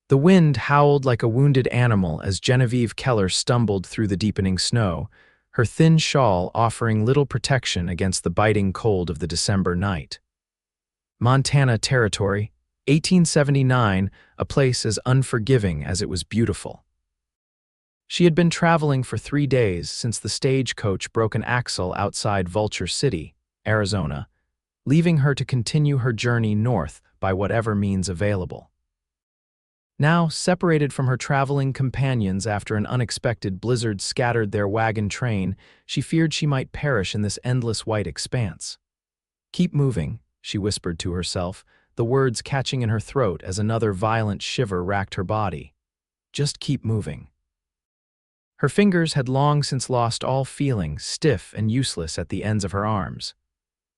The wind howled like a wounded animal as Genevieve Keller stumbled through the deepening snow, her thin shawl offering little protection against the biting cold of the December night. Montana Territory, 1879, a place as unforgiving as it was beautiful. She had been traveling for 3 days since the stagecoach broke an axle outside Vulture City, Arizona, leaving her to continue her journey north by whatever means available. Now, separated from her traveling companions after an unexpected blizzard scattered their wagon train, she feared she might perish in this endless white expanse. "Keep moving," she whispered to herself, the words catching in her throat as another violent shiver racked her body. Just keep moving. Her fingers had long since lost all feeling, stiff and useless at the ends of her arms.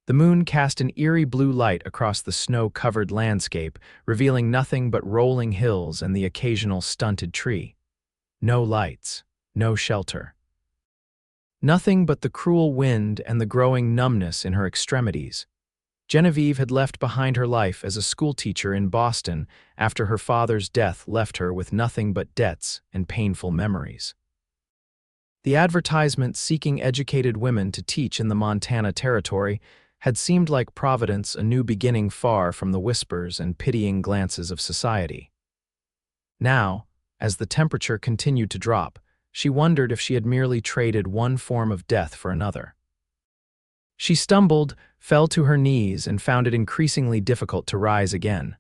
The moon cast an eerie blue light across the snow-covered landscape, revealing nothing but rolling hills and the occasional stunted tree. No lights, no shelter. Nothing but the cruel wind and the growing numbness in her extremities. Genevieve had left behind her life as a schoolteacher in Boston after her father's death left her with nothing but debts and painful memories. The advertisement seeking educated women to teach in the Montana Territory had seemed like Providence, a new beginning far from the whispers and pitying glances of society. Now, as the temperature continued to drop, she wondered if she had merely traded one form of death for another. She stumbled, fell to her knees, and found it increasingly difficult to rise again.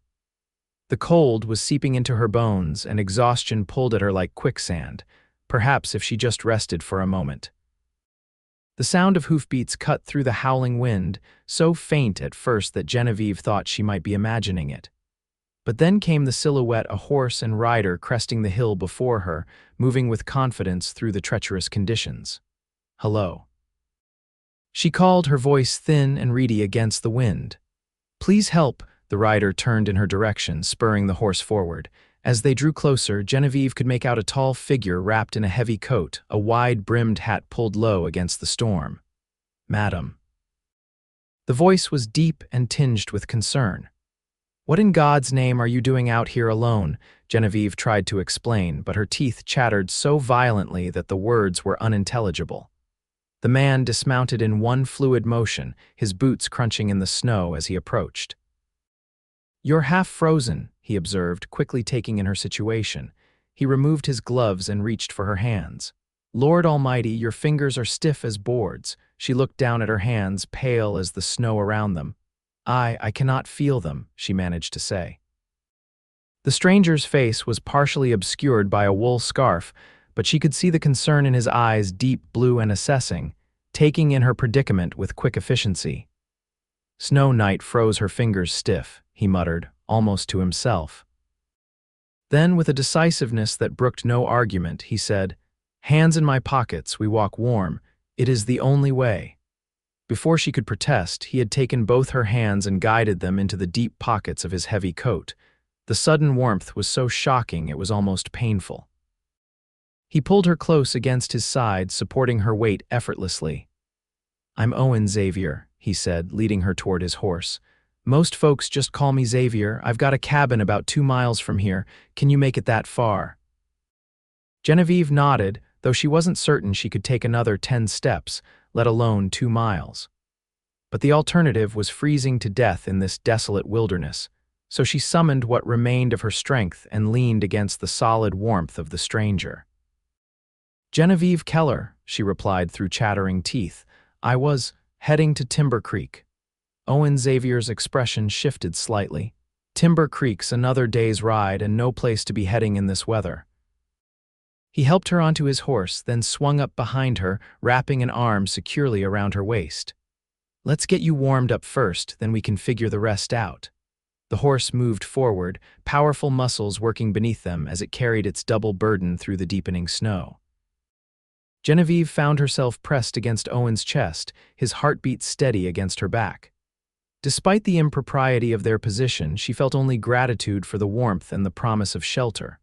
The cold was seeping into her bones, and exhaustion pulled at her like quicksand, perhaps if she just rested for a moment. The sound of hoofbeats cut through the howling wind, so faint at first that Genevieve thought she might be imagining it. But then came the silhouette, a horse and rider cresting the hill before her, moving with confidence through the treacherous conditions. "Hello." She called, her voice thin and reedy against the wind. "Please help." The rider turned in her direction, spurring the horse forward. As they drew closer, Genevieve could make out a tall figure wrapped in a heavy coat, a wide-brimmed hat pulled low against the storm. "Madam." The voice was deep and tinged with concern. "What in God's name are you doing out here alone?" Genevieve tried to explain, but her teeth chattered so violently that the words were unintelligible. The man dismounted in one fluid motion, his boots crunching in the snow as he approached. "You're half frozen," he observed, quickly taking in her situation. He removed his gloves and reached for her hands. "Lord Almighty, your fingers are stiff as boards." She looked down at her hands, pale as the snow around them. I cannot feel them," she managed to say. The stranger's face was partially obscured by a wool scarf, but she could see the concern in his eyes, deep blue and assessing, taking in her predicament with quick efficiency. "Snow night froze her fingers stiff," he muttered, almost to himself. Then, with a decisiveness that brooked no argument, he said, "Hands in my pockets, we walk warm. It is the only way." Before she could protest, he had taken both her hands and guided them into the deep pockets of his heavy coat. The sudden warmth was so shocking it was almost painful. He pulled her close against his side, supporting her weight effortlessly. "I'm Owen Xavier," he said, leading her toward his horse. "Most folks just call me Xavier. I've got a cabin about 2 miles from here. Can you make it that far?" Genevieve nodded, though she wasn't certain she could take another 10 steps, let alone 2 miles. But the alternative was freezing to death in this desolate wilderness, so she summoned what remained of her strength and leaned against the solid warmth of the stranger. "Genevieve Keller," she replied through chattering teeth. "I was heading to Timber Creek." Owen Xavier's expression shifted slightly. Timber Creek's another day's ride and no place to be heading in this weather. He helped her onto his horse, then swung up behind her, wrapping an arm securely around her waist. "Let's get you warmed up first, then we can figure the rest out." The horse moved forward, powerful muscles working beneath them as it carried its double burden through the deepening snow. Genevieve found herself pressed against Owen's chest, his heartbeat steady against her back. Despite the impropriety of their position, she felt only gratitude for the warmth and the promise of shelter.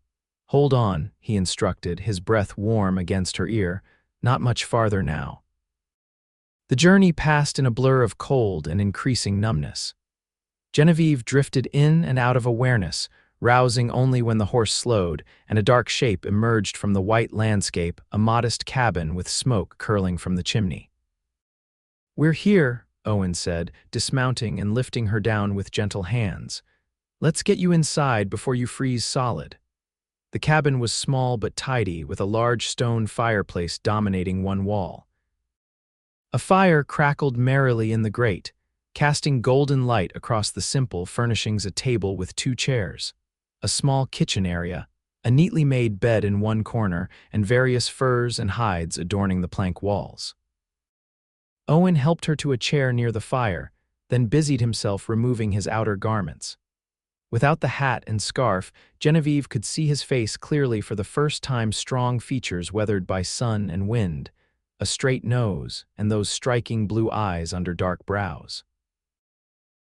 "Hold on," he instructed, his breath warm against her ear. "Not much farther now." The journey passed in a blur of cold and increasing numbness. Genevieve drifted in and out of awareness, rousing only when the horse slowed, and a dark shape emerged from the white landscape, a modest cabin with smoke curling from the chimney. "We're here," Owen said, dismounting and lifting her down with gentle hands. "Let's get you inside before you freeze solid." The cabin was small but tidy, with a large stone fireplace dominating one wall. A fire crackled merrily in the grate, casting golden light across the simple furnishings: a table with 2 chairs, a small kitchen area, a neatly made bed in one corner, and various furs and hides adorning the plank walls. Owen helped her to a chair near the fire, then busied himself removing his outer garments. Without the hat and scarf, Genevieve could see his face clearly for the first time: strong features weathered by sun and wind, a straight nose, and those striking blue eyes under dark brows.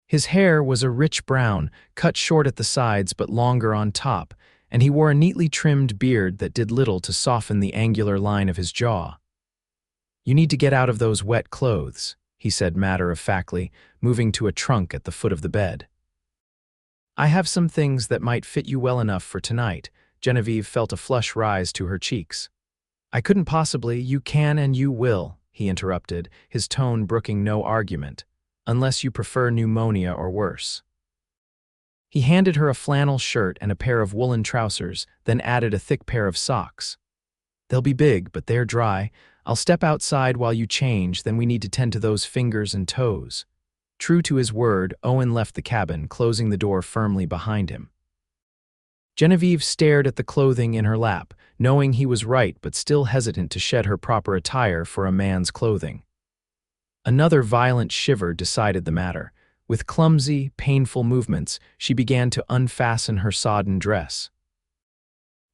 His hair was a rich brown, cut short at the sides but longer on top, and he wore a neatly trimmed beard that did little to soften the angular line of his jaw. "You need to get out of those wet clothes," he said matter-of-factly, moving to a trunk at the foot of the bed. "I have some things that might fit you well enough for tonight." Genevieve felt a flush rise to her cheeks. "I couldn't possibly." "You can and you will," he interrupted, his tone brooking no argument, "unless you prefer pneumonia or worse." He handed her a flannel shirt and a pair of woolen trousers, then added a thick pair of socks. "They'll be big, but they're dry. I'll step outside while you change, then we need to tend to those fingers and toes." True to his word, Owen left the cabin, closing the door firmly behind him. Genevieve stared at the clothing in her lap, knowing he was right but still hesitant to shed her proper attire for a man's clothing. Another violent shiver decided the matter. With clumsy, painful movements, she began to unfasten her sodden dress.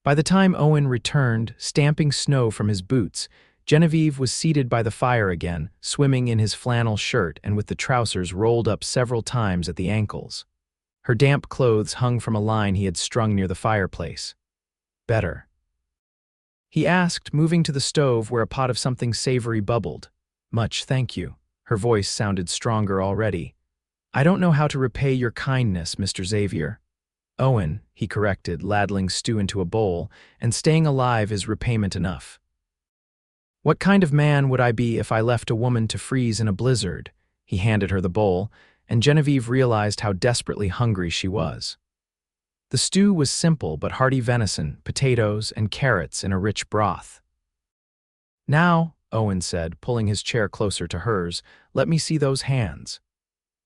By the time Owen returned, stamping snow from his boots, Genevieve was seated by the fire again, swimming in his flannel shirt and with the trousers rolled up several times at the ankles. Her damp clothes hung from a line he had strung near the fireplace. "Better?" he asked, moving to the stove where a pot of something savory bubbled. "Much, thank you." Her voice sounded stronger already. "I don't know how to repay your kindness, Mr. Xavier." "Owen," he corrected, ladling stew into a bowl, "and staying alive is repayment enough." "What kind of man would I be if I left a woman to freeze in a blizzard?" He handed her the bowl, and Genevieve realized how desperately hungry she was. The stew was simple but hearty: venison, potatoes, and carrots in a rich broth. "Now," Owen said, pulling his chair closer to hers, "let me see those hands."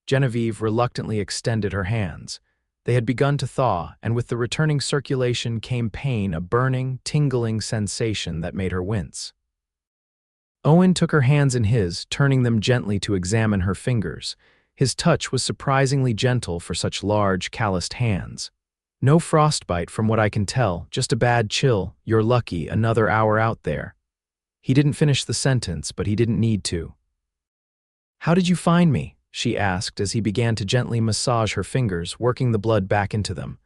Genevieve reluctantly extended her hands. They had begun to thaw, and with the returning circulation came pain, a burning, tingling sensation that made her wince. Owen took her hands in his, turning them gently to examine her fingers. His touch was surprisingly gentle for such large, calloused hands. "No frostbite from what I can tell, just a bad chill. You're lucky, another hour out there." He didn't finish the sentence, but he didn't need to. "How did you find me?" she asked as he began to gently massage her fingers, working the blood back into them.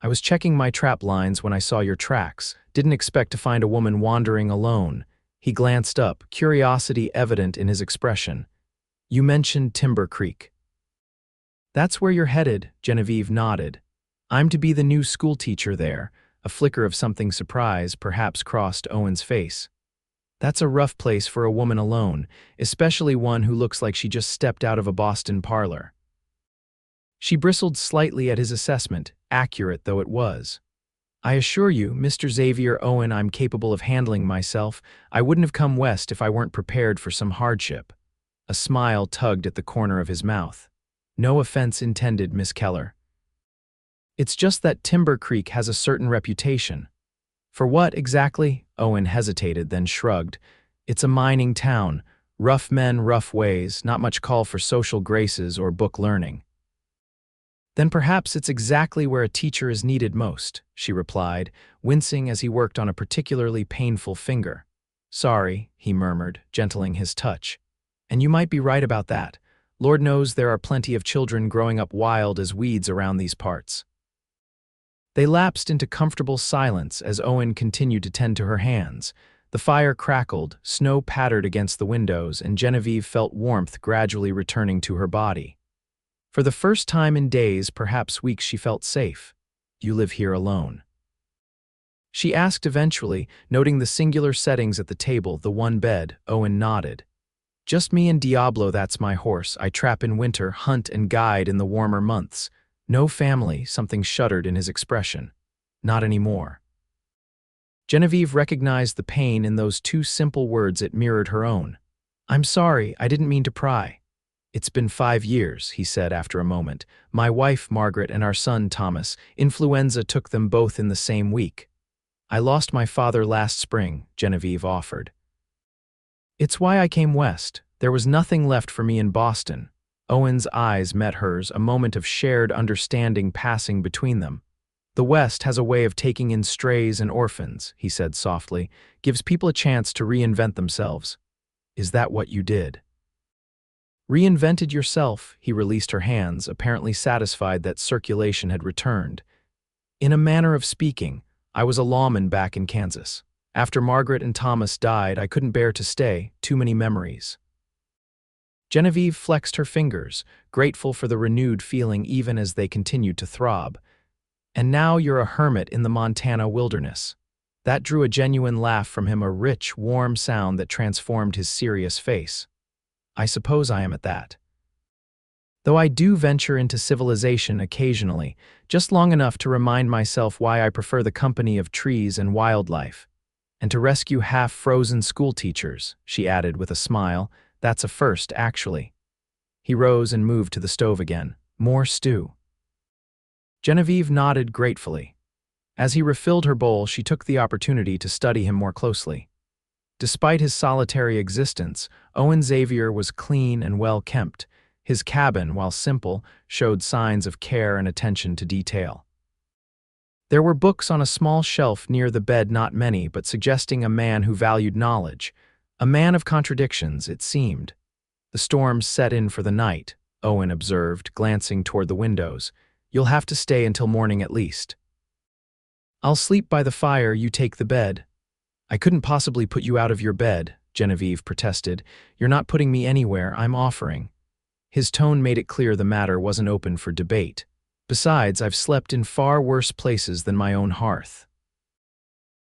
"I was checking my trap lines when I saw your tracks. Didn't expect to find a woman wandering alone." He glanced up, curiosity evident in his expression. "You mentioned Timber Creek." "That's where you're headed," Genevieve nodded. "I'm to be the new schoolteacher there." A flicker of something surprise perhaps crossed Owen's face. "That's a rough place for a woman alone, especially one who looks like she just stepped out of a Boston parlor." She bristled slightly at his assessment, accurate though it was. "I assure you, Mr. Xavier Owen, I'm capable of handling myself. I wouldn't have come west if I weren't prepared for some hardship." A smile tugged at the corner of his mouth. "No offense intended, Miss Keller. It's just that Timber Creek has a certain reputation." "For what, exactly?" Owen hesitated, then shrugged. "It's a mining town. Rough men, rough ways, not much call for social graces or book learning." "Then perhaps it's exactly where a teacher is needed most," she replied, wincing as he worked on a particularly painful finger. "Sorry," he murmured, gentling his touch. "And you might be right about that. Lord knows there are plenty of children growing up wild as weeds around these parts." They lapsed into comfortable silence as Owen continued to tend to her hands. The fire crackled, snow pattered against the windows, and Genevieve felt warmth gradually returning to her body. For the first time in days, perhaps weeks, she felt safe. You live here alone?" She asked eventually, noting the singular settings at the table, the one bed. Owen nodded. "Just me and Diablo, that's my horse. I trap in winter, hunt and guide in the warmer months. No family," something shuddered in his expression. "Not anymore." Genevieve recognized the pain in those two simple words. It mirrored her own. "I'm sorry, I didn't mean to pry." "It's been 5 years," he said after a moment. "My wife, Margaret, and our son, Thomas. Influenza took them both in the same week." "I lost my father last spring," Genevieve offered. "It's why I came west. There was nothing left for me in Boston." Owen's eyes met hers, a moment of shared understanding passing between them. "The West has a way of taking in strays and orphans," he said softly, "gives people a chance to reinvent themselves." "Is that what you did?" "Reinvented yourself," he released her hands, apparently satisfied that circulation had returned. "In a manner of speaking, I was a lawman back in Kansas. After Margaret and Thomas died, I couldn't bear to stay, too many memories." Genevieve flexed her fingers, grateful for the renewed feeling even as they continued to throb. "And now you're a hermit in the Montana wilderness." That drew a genuine laugh from him, a rich, warm sound that transformed his serious face. "I suppose I am at that. Though I do venture into civilization occasionally, just long enough to remind myself why I prefer the company of trees and wildlife. And to rescue half-frozen schoolteachers," she added with a smile. "That's a first, actually." He rose and moved to the stove again. "More stew." Genevieve nodded gratefully. As he refilled her bowl, she took the opportunity to study him more closely. Despite his solitary existence, Owen Xavier was clean and well-kept. His cabin, while simple, showed signs of care and attention to detail. There were books on a small shelf near the bed, not many, but suggesting a man who valued knowledge. A man of contradictions, it seemed. "The storm set in for the night," Owen observed, glancing toward the windows. "You'll have to stay until morning at least." "I'll sleep by the fire, you take the bed." "I couldn't possibly put you out of your bed," Genevieve protested. "You're not putting me anywhere, I'm offering." His tone made it clear the matter wasn't open for debate. "Besides, I've slept in far worse places than my own hearth."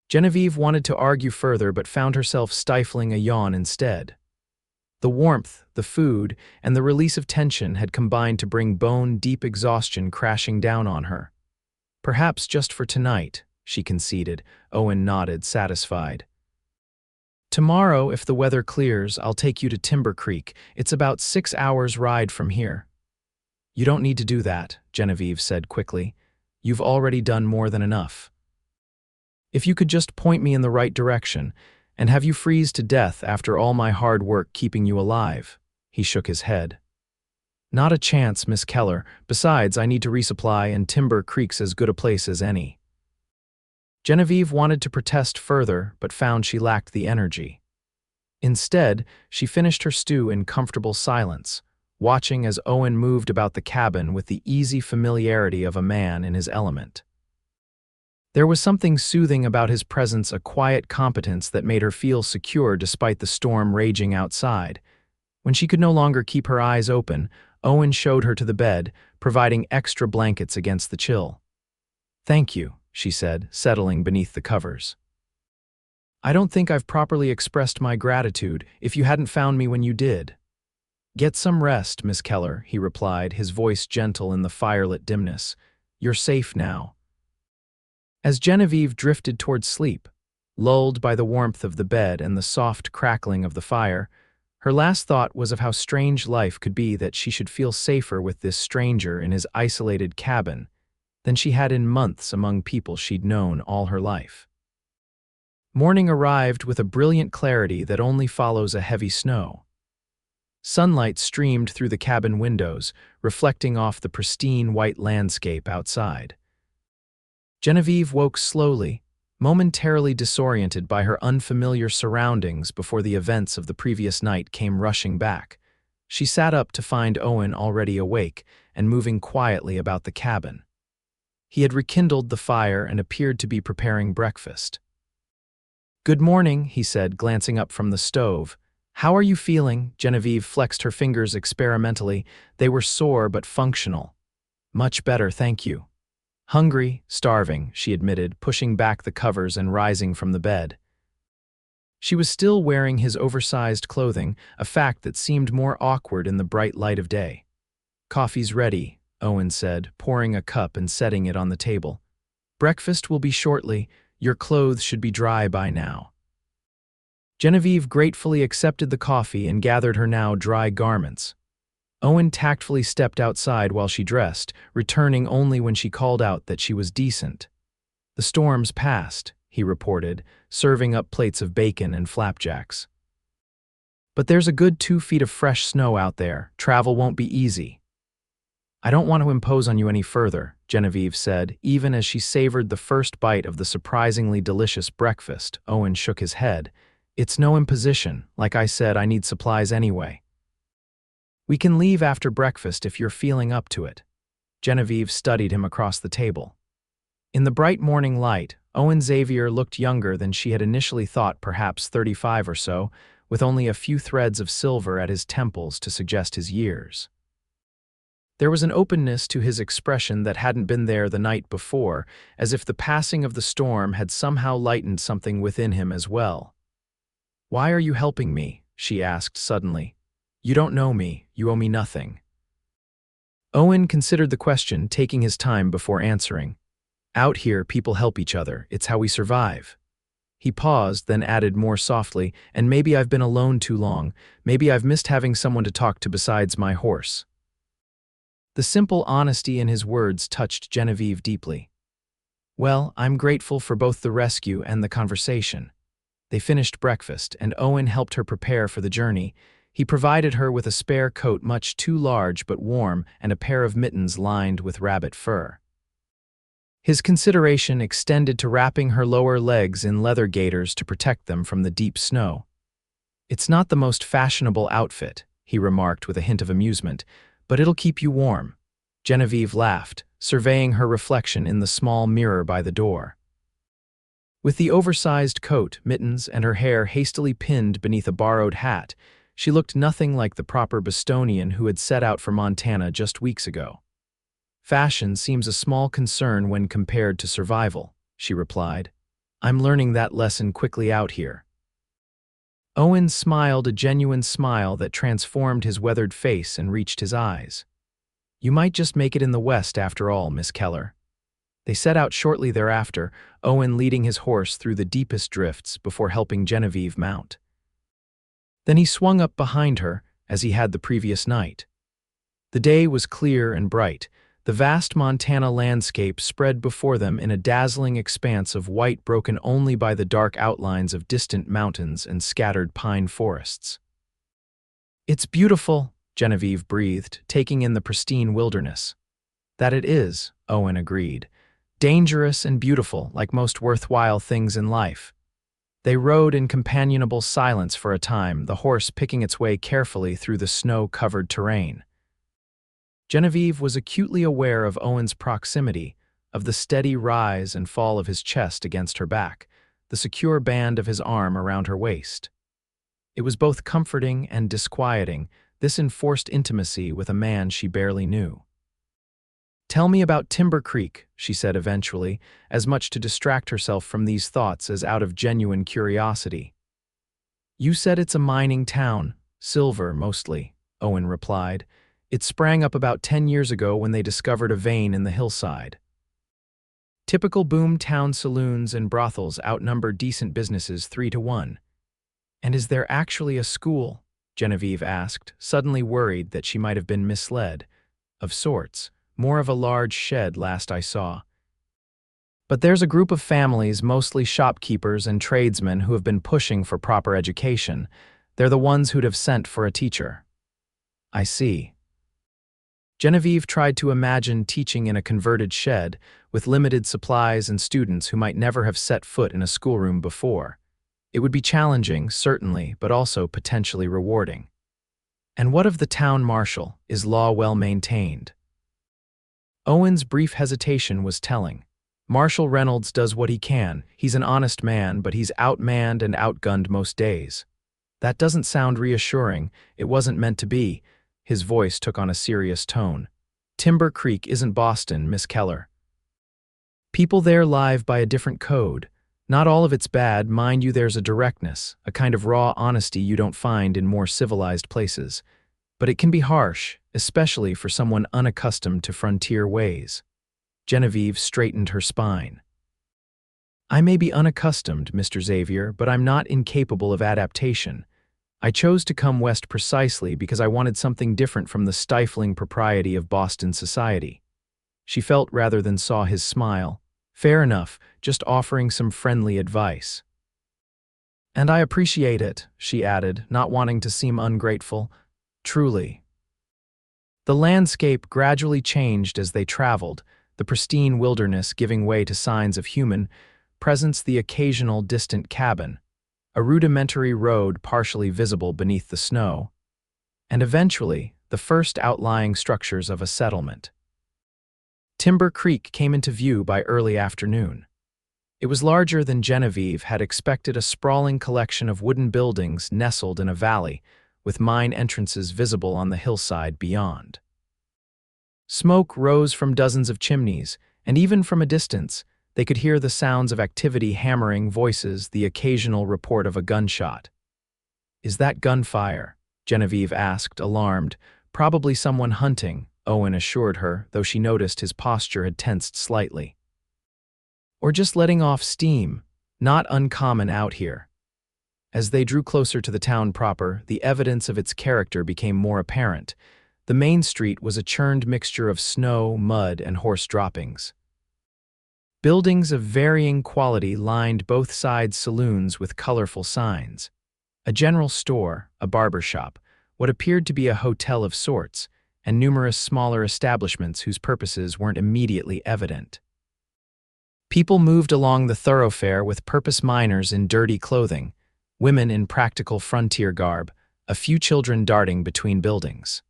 Genevieve wanted to argue further but found herself stifling a yawn instead. The warmth, the food, and the release of tension had combined to bring bone-deep exhaustion crashing down on her. "Perhaps just for tonight," she conceded. Owen nodded, satisfied. "Tomorrow, if the weather clears, I'll take you to Timber Creek. It's about 6 hours' ride from here." "You don't need to do that," Genevieve said quickly. "You've already done more than enough. If you could just point me in the right direction, and have you freeze to death after all my hard work keeping you alive." He shook his head. "Not a chance, Miss Keller. Besides, I need to resupply, and Timber Creek's as good a place as any." Genevieve wanted to protest further, but found she lacked the energy. Instead, she finished her stew in comfortable silence, watching as Owen moved about the cabin with the easy familiarity of a man in his element. There was something soothing about his presence, a quiet competence that made her feel secure despite the storm raging outside. When she could no longer keep her eyes open, Owen showed her to the bed, providing extra blankets against the chill. "Thank you," she said, settling beneath the covers. "I don't think I've properly expressed my gratitude if you hadn't found me when you did." "Get some rest, Miss Keller," he replied, his voice gentle in the firelit dimness. "You're safe now." As Genevieve drifted toward sleep, lulled by the warmth of the bed and the soft crackling of the fire, her last thought was of how strange life could be, that she should feel safer with this stranger in his isolated cabin than she had in months among people she'd known all her life. Morning arrived with a brilliant clarity that only follows a heavy snow. Sunlight streamed through the cabin windows, reflecting off the pristine white landscape outside. Genevieve woke slowly, momentarily disoriented by her unfamiliar surroundings before the events of the previous night came rushing back. She sat up to find Owen already awake and moving quietly about the cabin. He had rekindled the fire and appeared to be preparing breakfast. "Good morning," he said, glancing up from the stove. "How are you feeling?" Genevieve flexed her fingers experimentally. They were sore but functional. "Much better, thank you." Hungry, starving, she admitted, pushing back the covers and rising from the bed. She was still wearing his oversized clothing, a fact that seemed more awkward in the bright light of day. "Coffee's ready," Owen said, pouring a cup and setting it on the table. "Breakfast will be shortly. Your clothes should be dry by now." Genevieve gratefully accepted the coffee and gathered her now dry garments. Owen tactfully stepped outside while she dressed, returning only when she called out that she was decent. "The storm's passed," he reported, serving up plates of bacon and flapjacks. "But there's a good 2 feet of fresh snow out there. Travel won't be easy." "I don't want to impose on you any further," Genevieve said, even as she savored the first bite of the surprisingly delicious breakfast. Owen shook his head. "It's no imposition. Like I said, I need supplies anyway. We can leave after breakfast if you're feeling up to it." Genevieve studied him across the table. In the bright morning light, Owen Xavier looked younger than she had initially thought, perhaps 35 or so, with only a few threads of silver at his temples to suggest his years. There was an openness to his expression that hadn't been there the night before, as if the passing of the storm had somehow lightened something within him as well. "Why are you helping me?" she asked suddenly. "You don't know me, you owe me nothing." Owen considered the question, taking his time before answering. "Out here, people help each other. It's how we survive." He paused, then added more softly, "And maybe I've been alone too long. Maybe I've missed having someone to talk to besides my horse." The simple honesty in his words touched Genevieve deeply. "Well, I'm grateful for both the rescue and the conversation." They finished breakfast, and Owen helped her prepare for the journey. He provided her with a spare coat much too large but warm and a pair of mittens lined with rabbit fur. His consideration extended to wrapping her lower legs in leather gaiters to protect them from the deep snow. "It's not the most fashionable outfit," he remarked with a hint of amusement, "but it'll keep you warm." Genevieve laughed, surveying her reflection in the small mirror by the door. With the oversized coat, mittens, and her hair hastily pinned beneath a borrowed hat, she looked nothing like the proper Bostonian who had set out for Montana just weeks ago. "Fashion seems a small concern when compared to survival," she replied. "I'm learning that lesson quickly out here." Owen smiled a genuine smile that transformed his weathered face and reached his eyes. "You might just make it in the West after all, Miss Keller." They set out shortly thereafter, Owen leading his horse through the deepest drifts before helping Genevieve mount. Then he swung up behind her, as he had the previous night. The day was clear and bright. The vast Montana landscape spread before them in a dazzling expanse of white broken only by the dark outlines of distant mountains and scattered pine forests. "It's beautiful," Genevieve breathed, taking in the pristine wilderness. "That it is," Owen agreed. "Dangerous and beautiful, like most worthwhile things in life." They rode in companionable silence for a time, the horse picking its way carefully through the snow-covered terrain. Genevieve was acutely aware of Owen's proximity, of the steady rise and fall of his chest against her back, the secure band of his arm around her waist. It was both comforting and disquieting, this enforced intimacy with a man she barely knew. "Tell me about Timber Creek," she said eventually, as much to distract herself from these thoughts as out of genuine curiosity. "You said it's a mining town, silver mostly," Owen replied. "It sprang up about 10 years ago when they discovered a vein in the hillside. Typical boom town saloons and brothels outnumber decent businesses 3-1. "And is there actually a school?" Genevieve asked, suddenly worried that she might have been misled. "Of sorts. More of a large shed last I saw. But there's a group of families, mostly shopkeepers and tradesmen, who have been pushing for proper education. They're the ones who'd have sent for a teacher." "I see." Genevieve tried to imagine teaching in a converted shed, with limited supplies and students who might never have set foot in a schoolroom before. It would be challenging, certainly, but also potentially rewarding. "And what of the town marshal? Is law well maintained?" Owen's brief hesitation was telling. "Marshal Reynolds does what he can. He's an honest man, but he's outmanned and outgunned most days." "That doesn't sound reassuring. It wasn't meant to be." His voice took on a serious tone. "Timber Creek isn't Boston, Miss Keller." People there live by a different code. Not all of it's bad, mind you, there's a directness, a kind of raw honesty you don't find in more civilized places. But it can be harsh, especially for someone unaccustomed to frontier ways. Genevieve straightened her spine. I may be unaccustomed, Mr. Xavier, but I'm not incapable of adaptation. I chose to come west precisely because I wanted something different from the stifling propriety of Boston society. She felt rather than saw his smile. Fair enough, just offering some friendly advice. And I appreciate it, she added, not wanting to seem ungrateful. Truly. The landscape gradually changed as they traveled, the pristine wilderness giving way to signs of human presence, the occasional distant cabin, a rudimentary road partially visible beneath the snow, and eventually the first outlying structures of a settlement. Timber Creek came into view by early afternoon. It was larger than Genevieve had expected, a sprawling collection of wooden buildings nestled in a valley, with mine entrances visible on the hillside beyond. Smoke rose from dozens of chimneys, and even from a distance, they could hear the sounds of activity, hammering voices, the occasional report of a gunshot. Is that gunfire? Genevieve asked, alarmed. Probably someone hunting, Owen assured her, though she noticed his posture had tensed slightly. Or just letting off steam, not uncommon out here. As they drew closer to the town proper, the evidence of its character became more apparent. The main street was a churned mixture of snow, mud, and horse droppings. Buildings of varying quality lined both sides, saloons with colorful signs. A general store, a barber shop, what appeared to be a hotel of sorts, and numerous smaller establishments whose purposes weren't immediately evident. People moved along the thoroughfare with purpose, miners in dirty clothing, women in practical frontier garb, a few children darting between buildings.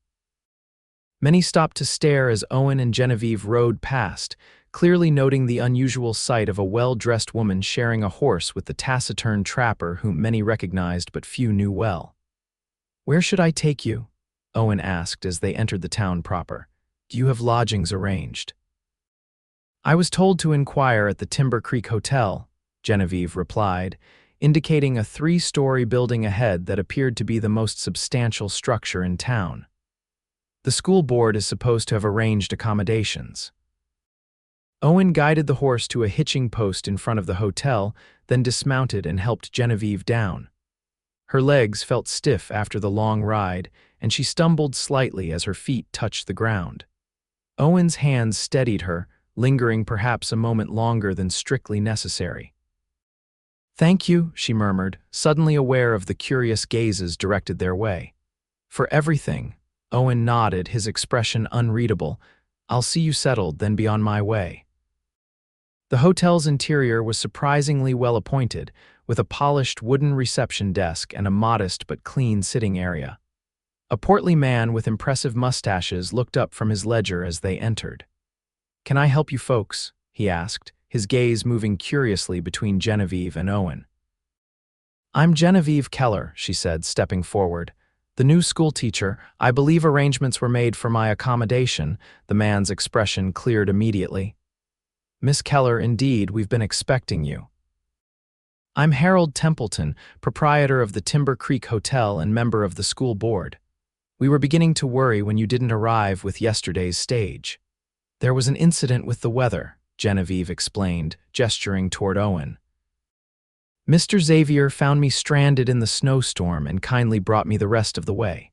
Many stopped to stare as Owen and Genevieve rode past, clearly noting the unusual sight of a well-dressed woman sharing a horse with the taciturn trapper whom many recognized but few knew well. "Where should I take you?" Owen asked as they entered the town proper. "Do you have lodgings arranged?" "I was told to inquire at the Timber Creek Hotel," Genevieve replied, indicating a 3-story building ahead that appeared to be the most substantial structure in town. "The school board is supposed to have arranged accommodations." Owen guided the horse to a hitching post in front of the hotel, then dismounted and helped Genevieve down. Her legs felt stiff after the long ride, and she stumbled slightly as her feet touched the ground. Owen's hands steadied her, lingering perhaps a moment longer than strictly necessary. "Thank you," she murmured, suddenly aware of the curious gazes directed their way. "For everything," Owen nodded, his expression unreadable. "I'll see you settled, then be on my way." The hotel's interior was surprisingly well appointed, with a polished wooden reception desk and a modest but clean sitting area. A portly man with impressive mustaches looked up from his ledger as they entered. "Can I help you folks?" he asked, his gaze moving curiously between Genevieve and Owen. "I'm Genevieve Keller," she said, stepping forward. "The new school teacher. I believe arrangements were made for my accommodation." The man's expression cleared immediately. "Miss Keller, indeed, we've been expecting you." "I'm Harold Templeton, proprietor of the Timber Creek Hotel and member of the school board. We were beginning to worry when you didn't arrive with yesterday's stage." "There was an incident with the weather," Genevieve explained, gesturing toward Owen. "Mr. Xavier found me stranded in the snowstorm and kindly brought me the rest of the way."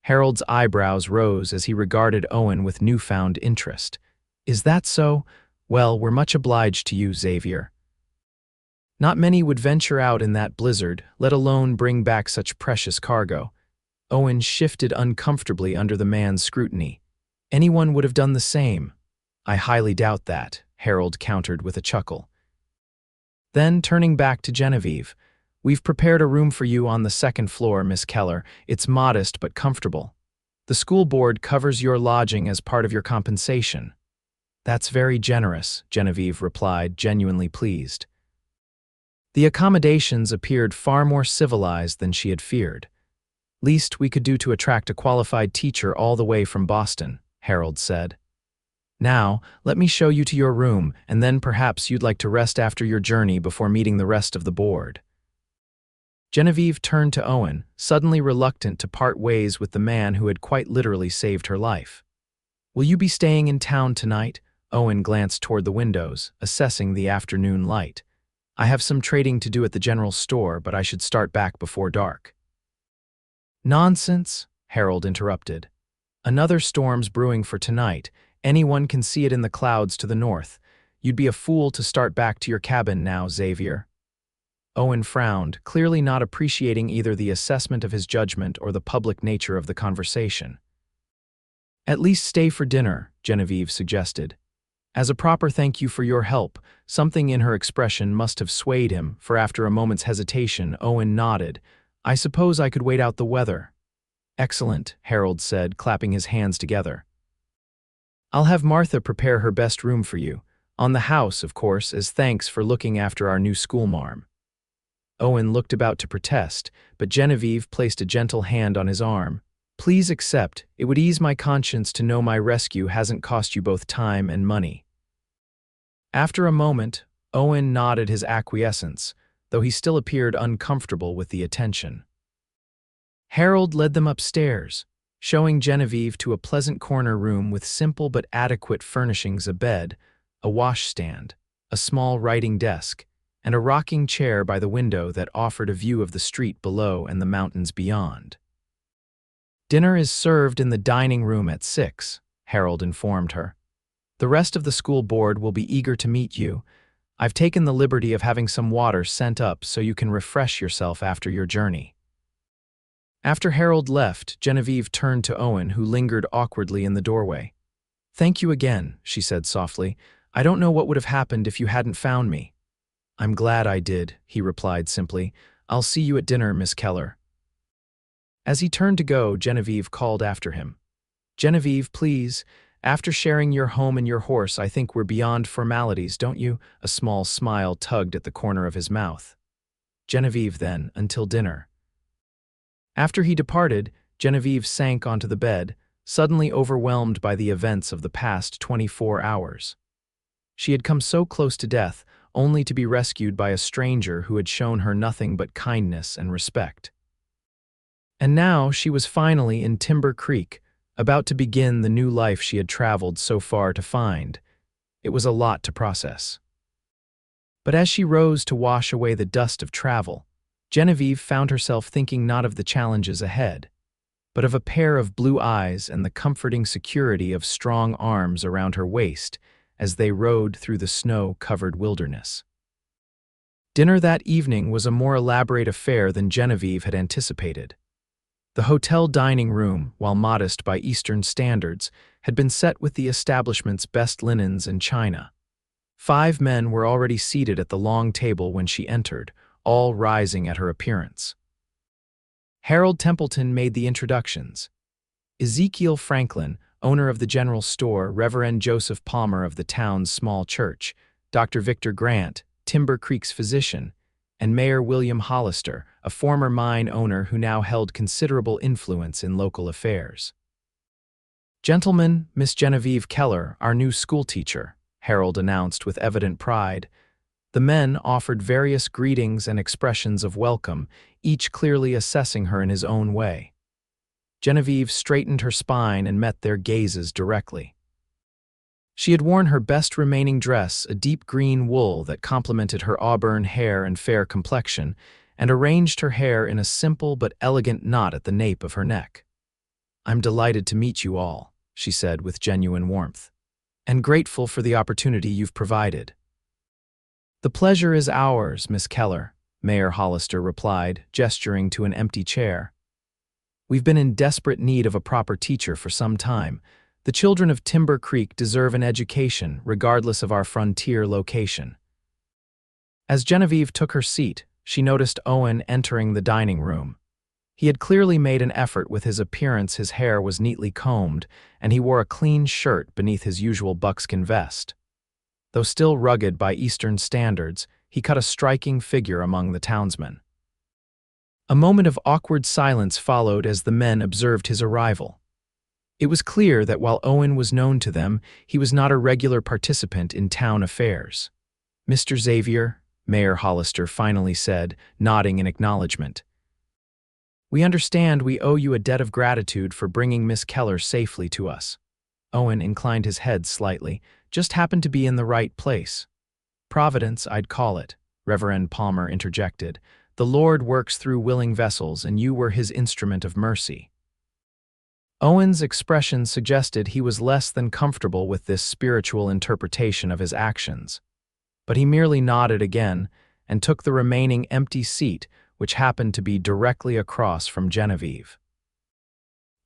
Harold's eyebrows rose as he regarded Owen with newfound interest. "Is that so? Well, we're much obliged to you, Xavier. Not many would venture out in that blizzard, let alone bring back such precious cargo." Owen shifted uncomfortably under the man's scrutiny. "Anyone would have done the same." "I highly doubt that," Harold countered with a chuckle. Then, turning back to Genevieve, "We've prepared a room for you on the 2nd floor, Miss Keller. It's modest but comfortable. The school board covers your lodging as part of your compensation." "That's very generous," Genevieve replied, genuinely pleased. The accommodations appeared far more civilized than she had feared. "Least we could do to attract a qualified teacher all the way from Boston," Harold said. Now, let me show you to your room, and then perhaps you'd like to rest after your journey before meeting the rest of the board." Genevieve turned to Owen, suddenly reluctant to part ways with the man who had quite literally saved her life. "Will you be staying in town tonight?" Owen glanced toward the windows, assessing the afternoon light. "I have some trading to do at the general store, but I should start back before dark." "Nonsense," Harold interrupted. "Another storm's brewing for tonight. Anyone can see it in the clouds to the north. You'd be a fool to start back to your cabin now, Xavier." Owen frowned, clearly not appreciating either the assessment of his judgment or the public nature of the conversation. "At least stay for dinner," Genevieve suggested. As a proper thank you for your help, something in her expression must have swayed him, for after a moment's hesitation, Owen nodded. "I suppose I could wait out the weather." "Excellent," Harold said, clapping his hands together. "I'll have Martha prepare her best room for you, on the house, of course, as thanks for looking after our new schoolmarm." Owen looked about to protest, but Genevieve placed a gentle hand on his arm. "Please accept. It would ease my conscience to know my rescue hasn't cost you both time and money." After a moment, Owen nodded his acquiescence, though he still appeared uncomfortable with the attention. Harold led them upstairs, showing Genevieve to a pleasant corner room with simple but adequate furnishings: a bed, a washstand, a small writing desk, and a rocking chair by the window that offered a view of the street below and the mountains beyond. "Dinner is served in the dining room at 6, Harold informed her. "The rest of the school board will be eager to meet you. I've taken the liberty of having some water sent up so you can refresh yourself after your journey." After Harold left, Genevieve turned to Owen, who lingered awkwardly in the doorway. "Thank you again," she said softly. "I don't know what would have happened if you hadn't found me." "I'm glad I did," he replied simply. "I'll see you at dinner, Miss Keller." As he turned to go, Genevieve called after him. "Genevieve, please. After sharing your home and your horse, I think we're beyond formalities, don't you?" A small smile tugged at the corner of his mouth. "Genevieve, then, until dinner." After he departed, Genevieve sank onto the bed, suddenly overwhelmed by the events of the past 24 hours. She had come so close to death, only to be rescued by a stranger who had shown her nothing but kindness and respect. And now she was finally in Timber Creek, about to begin the new life she had traveled so far to find. It was a lot to process. But as she rose to wash away the dust of travel, Genevieve found herself thinking not of the challenges ahead, but of a pair of blue eyes and the comforting security of strong arms around her waist as they rode through the snow-covered wilderness. Dinner that evening was a more elaborate affair than Genevieve had anticipated. The hotel dining room, while modest by Eastern standards, had been set with the establishment's best linens and china. 5 men were already seated at the long table when she entered, all rising at her appearance. Harold Templeton made the introductions. Ezekiel Franklin, owner of the general store, Reverend Joseph Palmer of the town's small church, Dr. Victor Grant, Timber Creek's physician, and Mayor William Hollister, a former mine owner who now held considerable influence in local affairs. "Gentlemen, Miss Genevieve Keller, our new schoolteacher," Harold announced with evident pride. The men offered various greetings and expressions of welcome, each clearly assessing her in his own way. Genevieve straightened her spine and met their gazes directly. She had worn her best remaining dress, a deep green wool that complemented her auburn hair and fair complexion, and arranged her hair in a simple but elegant knot at the nape of her neck. "I'm delighted to meet you all," she said with genuine warmth, "and grateful for the opportunity you've provided." "The pleasure is ours, Miss Keller," Mayor Hollister replied, gesturing to an empty chair. "We've been in desperate need of a proper teacher for some time. The children of Timber Creek deserve an education, regardless of our frontier location." As Genevieve took her seat, she noticed Owen entering the dining room. He had clearly made an effort with his appearance. His hair was neatly combed, and he wore a clean shirt beneath his usual buckskin vest. Though still rugged by Eastern standards, he cut a striking figure among the townsmen. A moment of awkward silence followed as the men observed his arrival. It was clear that while Owen was known to them, he was not a regular participant in town affairs. "Mr. Xavier," Mayor Hollister finally said, nodding in acknowledgement. "We understand we owe you a debt of gratitude for bringing Miss Keller safely to us." Owen inclined his head slightly, "Just happened to be in the right place." "Providence, I'd call it," Reverend Palmer interjected. "The Lord works through willing vessels, and you were his instrument of mercy." Owen's expression suggested he was less than comfortable with this spiritual interpretation of his actions. But he merely nodded again and took the remaining empty seat, which happened to be directly across from Genevieve.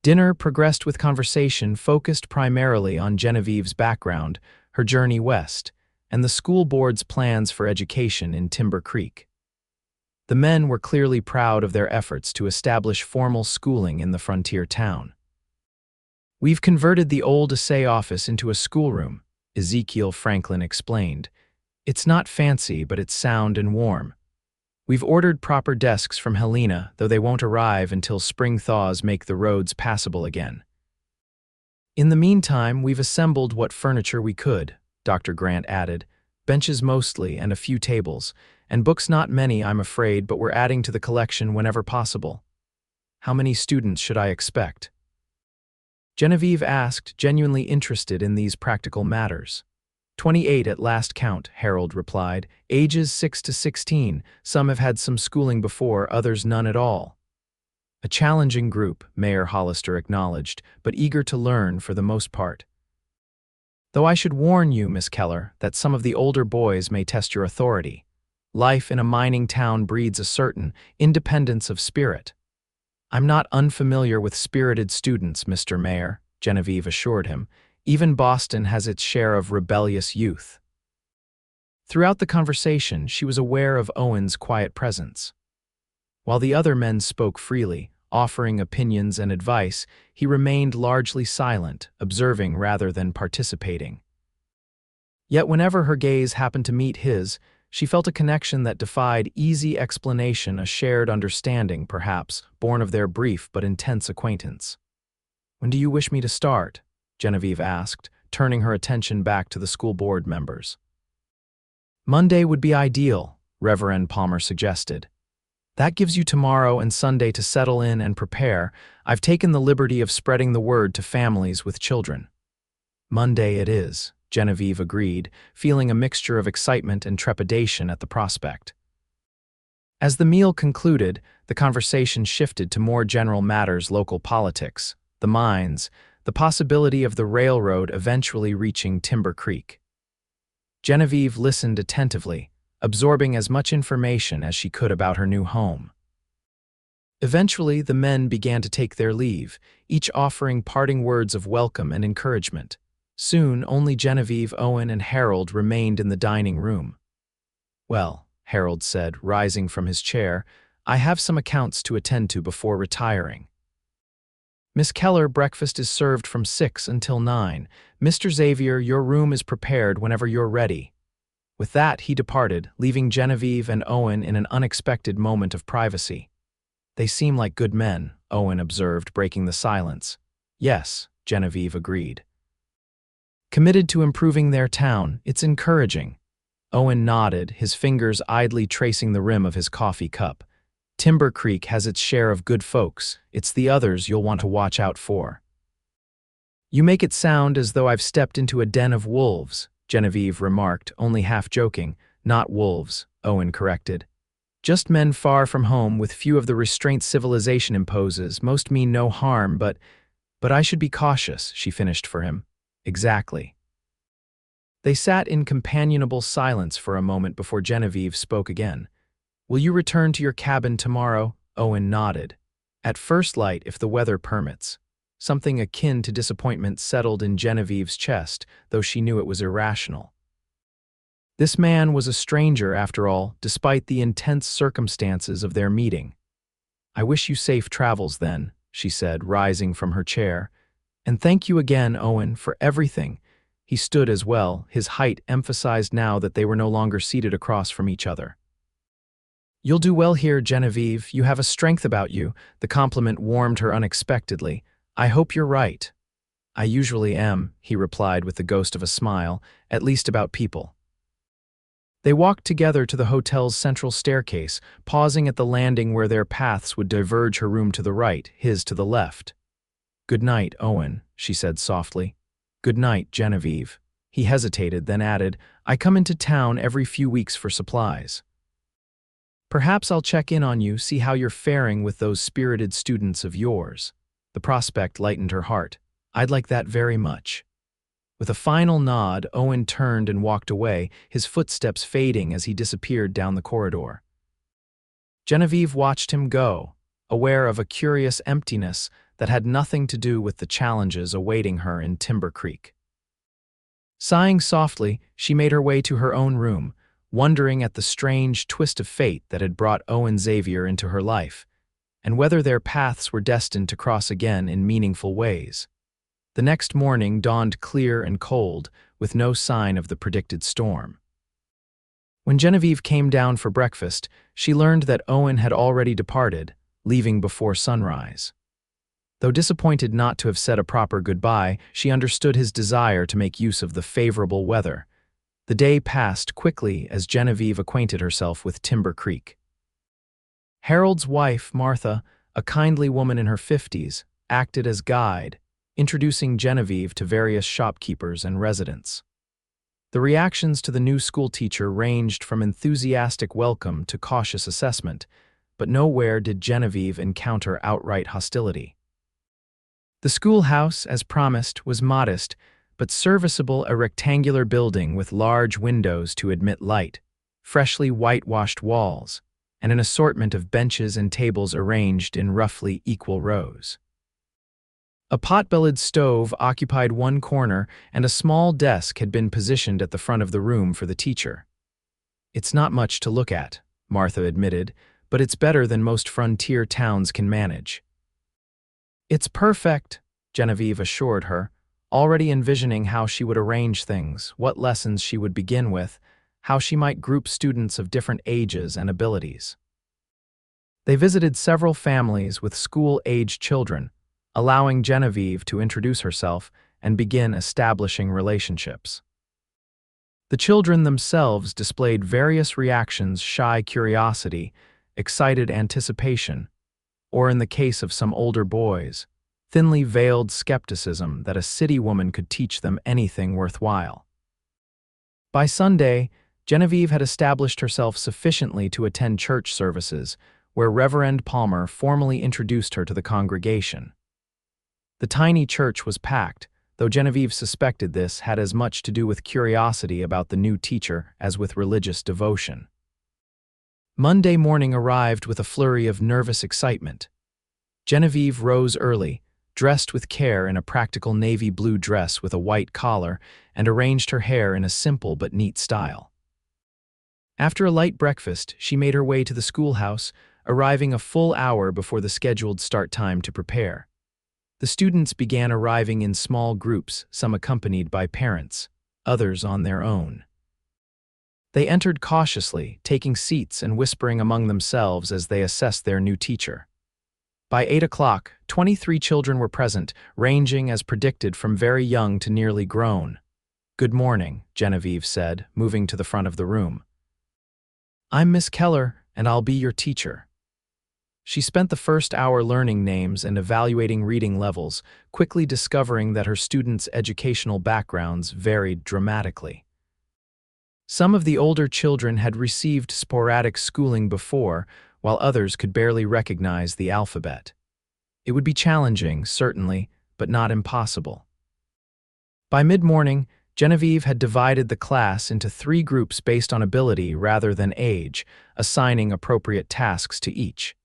Dinner progressed with conversation focused primarily on Genevieve's background, her journey west, and the school board's plans for education in Timber Creek. The men were clearly proud of their efforts to establish formal schooling in the frontier town. "We've converted the old assay office into a schoolroom," Ezekiel Franklin explained. "It's not fancy, but it's sound and warm. We've ordered proper desks from Helena, though they won't arrive until spring thaws make the roads passable again. In the meantime, we've assembled what furniture we could," Dr. Grant added. "Benches mostly, and a few tables. And books not many, I'm afraid, but we're adding to the collection whenever possible." "How many students should I expect?" Genevieve asked, genuinely interested in these practical matters. 28 at last count," Harold replied. "Ages 6 to 16. Some have had some schooling before, others none at all." "A challenging group," Mayor Hollister acknowledged, "but eager to learn for the most part. Though I should warn you, Miss Keller, that some of the older boys may test your authority. Life in a mining town breeds a certain independence of spirit." "I'm not unfamiliar with spirited students, Mr. Mayor," Genevieve assured him. "Even Boston has its share of rebellious youth." Throughout the conversation, she was aware of Owen's quiet presence. While the other men spoke freely, offering opinions and advice, he remained largely silent, observing rather than participating. Yet whenever her gaze happened to meet his, she felt a connection that defied easy explanation, a shared understanding, perhaps, born of their brief but intense acquaintance. "When do you wish me to start?" Genevieve asked, turning her attention back to the school board members. "Monday would be ideal," Reverend Palmer suggested. "That gives you tomorrow and Sunday to settle in and prepare. I've taken the liberty of spreading the word to families with children." "Monday it is," Genevieve agreed, feeling a mixture of excitement and trepidation at the prospect. As the meal concluded, the conversation shifted to more general matters: local politics, the mines, the possibility of the railroad eventually reaching Timber Creek. Genevieve listened attentively, absorbing as much information as she could about her new home. Eventually, the men began to take their leave, each offering parting words of welcome and encouragement. Soon, only Genevieve, Owen, and Harold remained in the dining room. "Well," Harold said, rising from his chair, "I have some accounts to attend to before retiring." "Miss Keller, breakfast is served from 6 until 9. Mr. Xavier, your room is prepared whenever you're ready." With that, he departed, leaving Genevieve and Owen in an unexpected moment of privacy. "They seem like good men," Owen observed, breaking the silence. "Yes," Genevieve agreed. "Committed to improving their town. It's encouraging." Owen nodded, his fingers idly tracing the rim of his coffee cup. "Timber Creek has its share of good folks. It's the others you'll want to watch out for." "You make it sound as though I've stepped into a den of wolves," Genevieve remarked, only half joking. "Not wolves," Owen corrected. "Just men far from home with few of the restraints civilization imposes. Most mean no harm, but I should be cautious," she finished for him. "Exactly." They sat in companionable silence for a moment before Genevieve spoke again. "Will you return to your cabin tomorrow?" Owen nodded. "At first light, if the weather permits." Something akin to disappointment settled in Genevieve's chest, though she knew it was irrational. This man was a stranger, after all, despite the intense circumstances of their meeting. "I wish you safe travels, then," she said, rising from her chair. "And thank you again, Owen, for everything." He stood as well, his height emphasized now that they were no longer seated across from each other. "You'll do well here, Genevieve. You have a strength about you." The compliment warmed her unexpectedly. "I hope you're right." I usually am, he replied with the ghost of a smile, at least about people. They walked together to the hotel's central staircase, pausing at the landing where their paths would diverge, her room to the right, his to the left. "Good night, Owen," she said softly. "Good night, Genevieve." He hesitated, then added, "I come into town every few weeks for supplies. Perhaps I'll check in on you, see how you're faring with those spirited students of yours." The prospect lightened her heart. "I'd like that very much." With a final nod, Owen turned and walked away, his footsteps fading as he disappeared down the corridor. Genevieve watched him go, aware of a curious emptiness that had nothing to do with the challenges awaiting her in Timber Creek. Sighing softly, she made her way to her own room, wondering at the strange twist of fate that had brought Owen Xavier into her life, and whether their paths were destined to cross again in meaningful ways. The next morning dawned clear and cold, with no sign of the predicted storm. When Genevieve came down for breakfast, she learned that Owen had already departed, leaving before sunrise. Though disappointed not to have said a proper goodbye, she understood his desire to make use of the favorable weather. The day passed quickly as Genevieve acquainted herself with Timber Creek. Harold's wife, Martha, a kindly woman in her 50s, acted as guide, introducing Genevieve to various shopkeepers and residents. The reactions to the new schoolteacher ranged from enthusiastic welcome to cautious assessment, but nowhere did Genevieve encounter outright hostility. The schoolhouse, as promised, was modest, but serviceable, a rectangular building with large windows to admit light, freshly whitewashed walls, and an assortment of benches and tables arranged in roughly equal rows. A pot-bellied stove occupied one corner, and a small desk had been positioned at the front of the room for the teacher. "It's not much to look at," Martha admitted, "but it's better than most frontier towns can manage." "It's perfect," Genevieve assured her, already envisioning how she would arrange things, what lessons she would begin with, how she might group students of different ages and abilities. They visited several families with school-aged children, allowing Genevieve to introduce herself and begin establishing relationships. The children themselves displayed various reactions: shy curiosity, excited anticipation, or in the case of some older boys, thinly veiled skepticism that a city woman could teach them anything worthwhile. By Sunday, Genevieve had established herself sufficiently to attend church services, where Reverend Palmer formally introduced her to the congregation. The tiny church was packed, though Genevieve suspected this had as much to do with curiosity about the new teacher as with religious devotion. Monday morning arrived with a flurry of nervous excitement. Genevieve rose early, dressed with care in a practical navy blue dress with a white collar, and arranged her hair in a simple but neat style. After a light breakfast, she made her way to the schoolhouse, arriving a full hour before the scheduled start time to prepare. The students began arriving in small groups, some accompanied by parents, others on their own. They entered cautiously, taking seats and whispering among themselves as they assessed their new teacher. By 8 o'clock, 23 children were present, ranging as predicted from very young to nearly grown. "Good morning," Genevieve said, moving to the front of the room. "I'm Miss Keller, and I'll be your teacher." She spent the first hour learning names and evaluating reading levels, quickly discovering that her students' educational backgrounds varied dramatically. Some of the older children had received sporadic schooling before, while others could barely recognize the alphabet. It would be challenging, certainly, but not impossible. By mid-morning, Genevieve had divided the class into 3 groups based on ability rather than age, assigning appropriate tasks to each.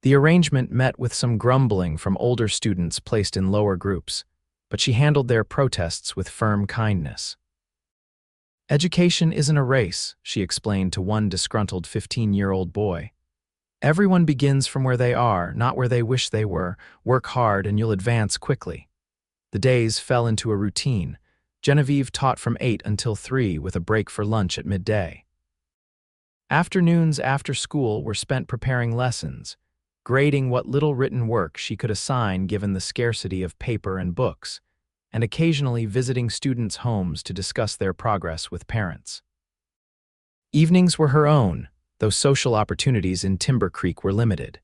The arrangement met with some grumbling from older students placed in lower groups, but she handled their protests with firm kindness. "Education isn't a race," she explained to one disgruntled 15-year-old boy. "Everyone begins from where they are, not where they wish they were. Work hard and you'll advance quickly." The days fell into a routine. Genevieve taught from 8 until 3 with a break for lunch at midday. Afternoons after school were spent preparing lessons, grading what little written work she could assign given the scarcity of paper and books, and occasionally visiting students' homes to discuss their progress with parents. Evenings were her own, though social opportunities in Timber Creek were limited.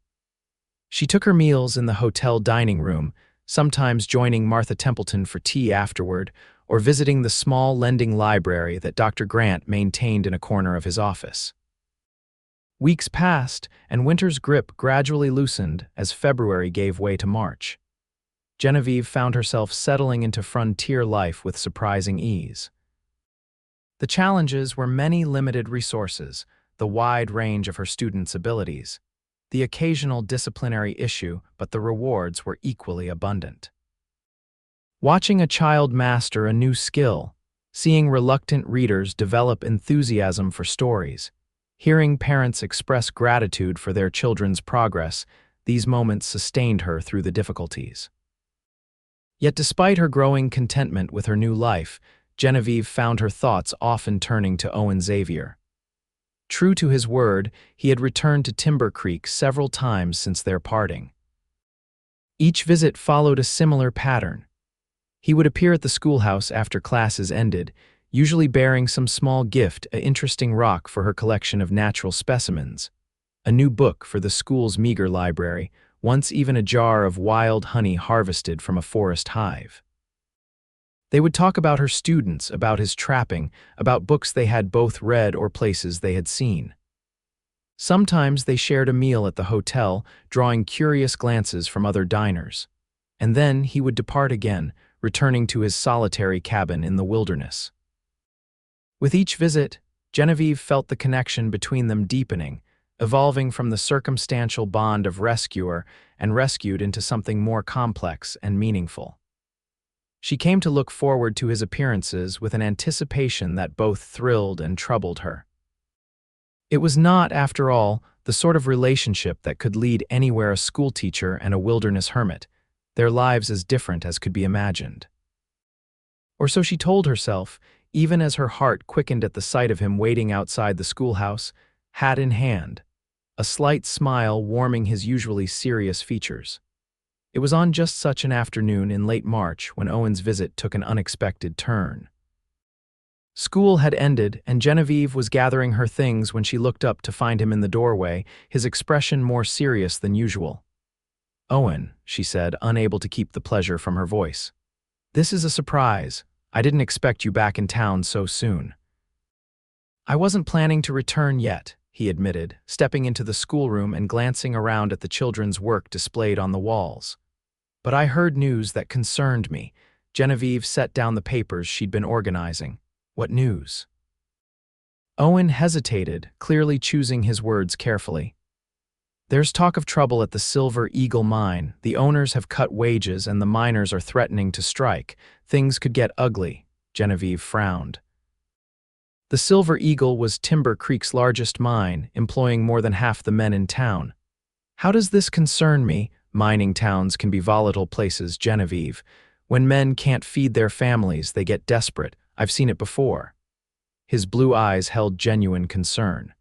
She took her meals in the hotel dining room, sometimes joining Martha Templeton for tea afterward, or visiting the small lending library that Dr. Grant maintained in a corner of his office. Weeks passed, and winter's grip gradually loosened as February gave way to March. Genevieve found herself settling into frontier life with surprising ease. The challenges were many limited resources, the wide range of her students' abilities, the occasional disciplinary issue, but the rewards were equally abundant. Watching a child master a new skill, seeing reluctant readers develop enthusiasm for stories, hearing parents express gratitude for their children's progress, these moments sustained her through the difficulties. Yet despite her growing contentment with her new life, Genevieve found her thoughts often turning to Owen Xavier. True to his word, he had returned to Timber Creek several times since their parting. Each visit followed a similar pattern. He would appear at the schoolhouse after classes ended, usually bearing some small gift, an interesting rock for her collection of natural specimens, a new book for the school's meager library, once even a jar of wild honey harvested from a forest hive. They would talk about her students, about his trapping, about books they had both read or places they had seen. Sometimes they shared a meal at the hotel, drawing curious glances from other diners. And then he would depart again, returning to his solitary cabin in the wilderness. With each visit, Genevieve felt the connection between them deepening, evolving from the circumstantial bond of rescuer and rescued into something more complex and meaningful. She came to look forward to his appearances with an anticipation that both thrilled and troubled her. It was not, after all, the sort of relationship that could lead anywhere a schoolteacher and a wilderness hermit, their lives as different as could be imagined. Or so she told herself, even as her heart quickened at the sight of him waiting outside the schoolhouse, hat in hand, a slight smile warming his usually serious features. It was on just such an afternoon in late March when Owen's visit took an unexpected turn. School had ended, and Genevieve was gathering her things when she looked up to find him in the doorway, his expression more serious than usual. "Owen," she said, unable to keep the pleasure from her voice. "This is a surprise. I didn't expect you back in town so soon." "I wasn't planning to return yet," he admitted, stepping into the schoolroom and glancing around at the children's work displayed on the walls. "But I heard news that concerned me." Genevieve set down the papers she'd been organizing. "What news?" Owen hesitated, clearly choosing his words carefully. "There's talk of trouble at the Silver Eagle mine. The owners have cut wages and the miners are threatening to strike. Things could get ugly." Genevieve frowned. The Silver Eagle was Timber Creek's largest mine, employing more than half the men in town. "How does this concern me?" "Mining towns can be volatile places, Genevieve. When men can't feed their families, they get desperate. I've seen it before." His blue eyes held genuine concern.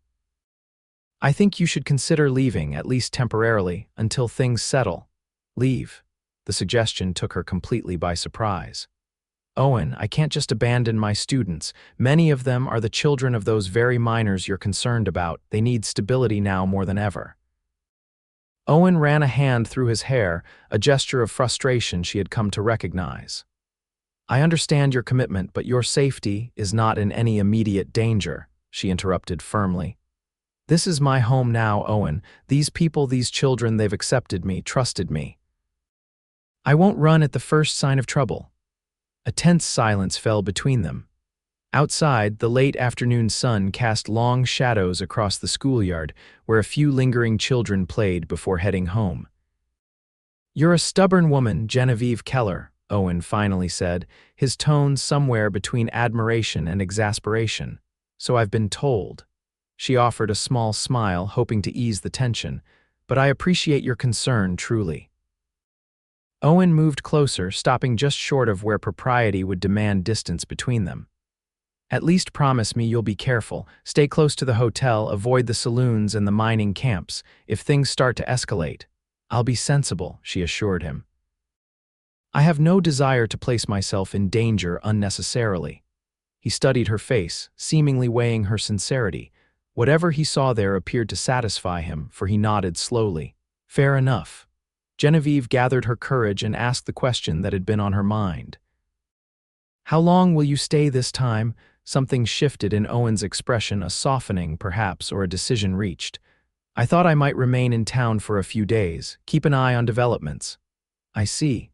"I think you should consider leaving, at least temporarily, until things settle." "Leave?" The suggestion took her completely by surprise. "Owen, I can't just abandon my students. Many of them are the children of those very miners you're concerned about. They need stability now more than ever." Owen ran a hand through his hair, a gesture of frustration she had come to recognize. "I understand your commitment, but your safety is not in any immediate danger," she interrupted firmly. "This is my home now, Owen. These people, these children, they've accepted me, trusted me. I won't run at the first sign of trouble." A tense silence fell between them. Outside, the late afternoon sun cast long shadows across the schoolyard, where a few lingering children played before heading home. "You're a stubborn woman, Genevieve Keller," Owen finally said, his tone somewhere between admiration and exasperation. "So I've been told." She offered a small smile, hoping to ease the tension. "But I appreciate your concern, truly." Owen moved closer, stopping just short of where propriety would demand distance between them. "At least promise me you'll be careful. Stay close to the hotel, avoid the saloons and the mining camps. If things start to escalate, I'll be sensible," she assured him. I have no desire to place myself in danger unnecessarily. He studied her face, seemingly weighing her sincerity. Whatever he saw there appeared to satisfy him, for he nodded slowly. Fair enough. Genevieve gathered her courage and asked the question that had been on her mind. How long will you stay this time? Something shifted in Owen's expression, a softening, perhaps, or a decision reached. I thought I might remain in town for a few days, keep an eye on developments. I see.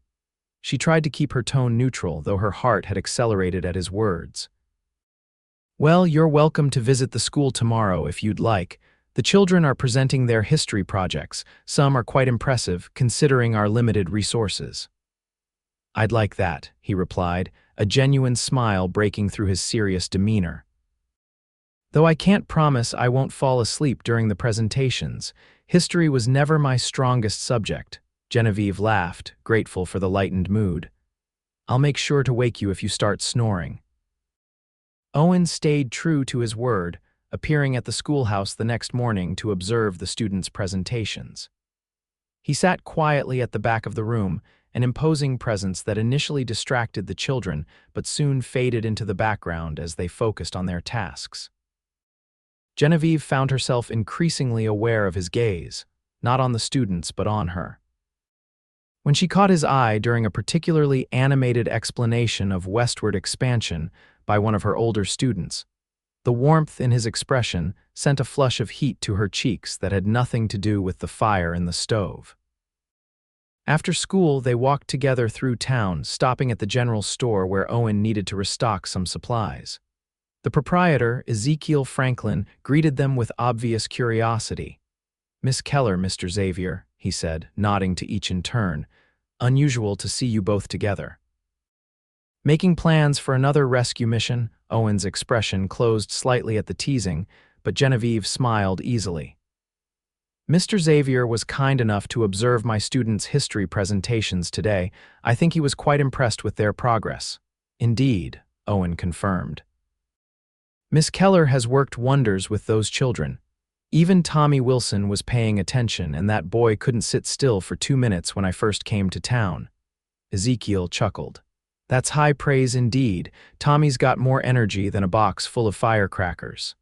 She tried to keep her tone neutral, though her heart had accelerated at his words. Well, you're welcome to visit the school tomorrow if you'd like. The children are presenting their history projects. Some are quite impressive, considering our limited resources. I'd like that, he replied, a genuine smile breaking through his serious demeanor. Though I can't promise I won't fall asleep during the presentations. History was never my strongest subject. Genevieve laughed, grateful for the lightened mood. I'll make sure to wake you if you start snoring. Owen stayed true to his word, appearing at the schoolhouse the next morning to observe the students' presentations. He sat quietly at the back of the room, an imposing presence that initially distracted the children but soon faded into the background as they focused on their tasks. Genevieve found herself increasingly aware of his gaze, not on the students but on her. When she caught his eye during a particularly animated explanation of westward expansion by one of her older students, the warmth in his expression sent a flush of heat to her cheeks that had nothing to do with the fire in the stove. After school, they walked together through town, stopping at the general store where Owen needed to restock some supplies. The proprietor, Ezekiel Franklin, greeted them with obvious curiosity. Miss Keller, Mr. Xavier, he said, nodding to each in turn. Unusual to see you both together. Making plans for another rescue mission, Owen's expression closed slightly at the teasing, but Genevieve smiled easily. Mr. Xavier was kind enough to observe my students' history presentations today. I think he was quite impressed with their progress. Indeed, Owen confirmed. Miss Keller has worked wonders with those children. Even Tommy Wilson was paying attention, and that boy couldn't sit still for 2 minutes when I first came to town. Ezekiel chuckled. That's high praise indeed. Tommy's got more energy than a box full of firecrackers.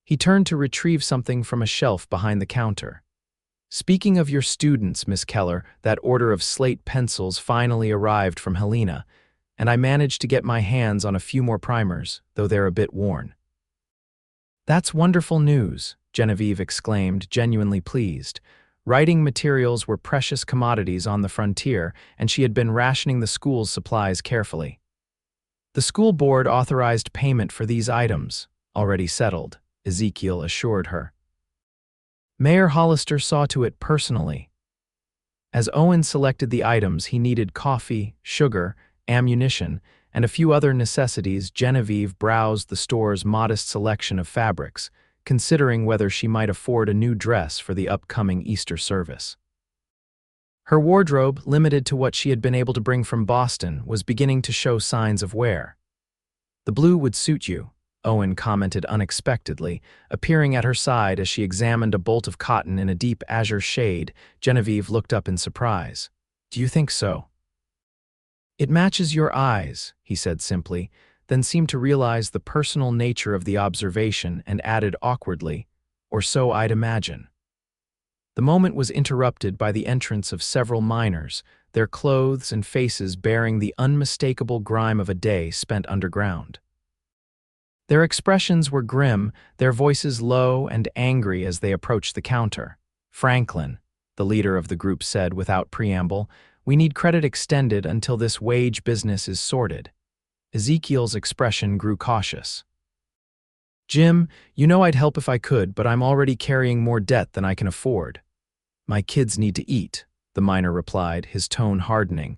He turned to retrieve something from a shelf behind the counter. Speaking of your students, Miss Keller, that order of slate pencils finally arrived from Helena, and I managed to get my hands on a few more primers, though they're a bit worn. That's wonderful news, Genevieve exclaimed, genuinely pleased. Writing materials were precious commodities on the frontier, and she had been rationing the school's supplies carefully. The school board authorized payment for these items, already settled, Ezekiel assured her. Mayor Hollister saw to it personally. As Owen selected the items he needed: coffee, sugar, ammunition, and a few other necessities. Genevieve browsed the store's modest selection of fabrics, considering whether she might afford a new dress for the upcoming Easter service. Her wardrobe, limited to what she had been able to bring from Boston, was beginning to show signs of wear. The blue would suit you, Owen commented unexpectedly, appearing at her side as she examined a bolt of cotton in a deep azure shade. Genevieve looked up in surprise. Do you think so? It matches your eyes, he said simply, then seemed to realize the personal nature of the observation and added awkwardly, or so I'd imagine. The moment was interrupted by the entrance of several miners, their clothes and faces bearing the unmistakable grime of a day spent underground. Their expressions were grim, their voices low and angry as they approached the counter. Franklin, the leader of the group, said without preamble, we need credit extended until this wage business is sorted. Ezekiel's expression grew cautious. Jim, you know I'd help if I could, but I'm already carrying more debt than I can afford. My kids need to eat, the miner replied, his tone hardening,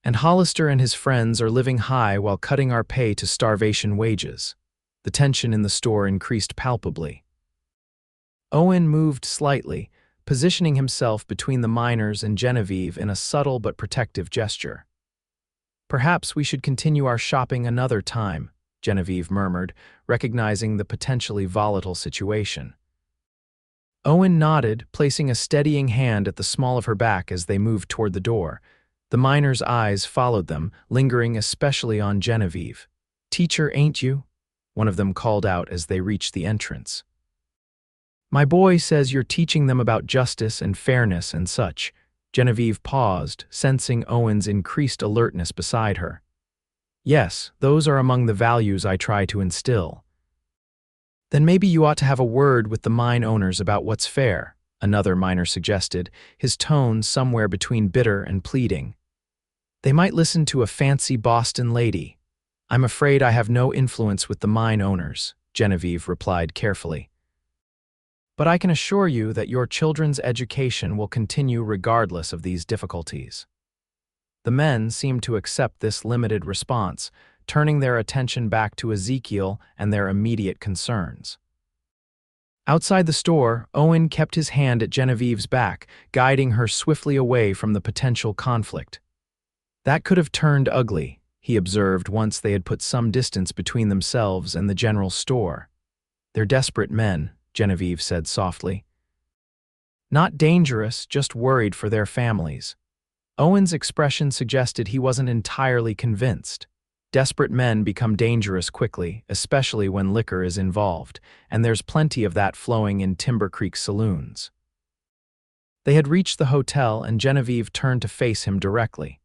and Hollister and his friends are living high while cutting our pay to starvation wages. The tension in the store increased palpably. Owen moved slightly, positioning himself between the miners and Genevieve in a subtle but protective gesture. Perhaps we should continue our shopping another time, Genevieve murmured, recognizing the potentially volatile situation. Owen nodded, placing a steadying hand at the small of her back as they moved toward the door. The miner's eyes followed them, lingering especially on Genevieve. "Teacher, ain't you?" one of them called out as they reached the entrance. "My boy says you're teaching them about justice and fairness and such." Genevieve paused, sensing Owen's increased alertness beside her. "Yes, those are among the values I try to instill." "Then maybe you ought to have a word with the mine owners about what's fair," another miner suggested, his tone somewhere between bitter and pleading. "They might listen to a fancy Boston lady." "I'm afraid I have no influence with the mine owners," Genevieve replied carefully. "But I can assure you that your children's education will continue regardless of these difficulties." The men seemed to accept this limited response, turning their attention back to Ezekiel and their immediate concerns. Outside the store, Owen kept his hand at Genevieve's back, guiding her swiftly away from the potential conflict. "That could have turned ugly," he observed once they had put some distance between themselves and the general store. "They're desperate men," Genevieve said softly. "Not dangerous, just worried for their families." Owen's expression suggested he wasn't entirely convinced. Desperate men become dangerous quickly, especially when liquor is involved, and there's plenty of that flowing in Timber Creek saloons. They had reached the hotel, and Genevieve turned to face him directly.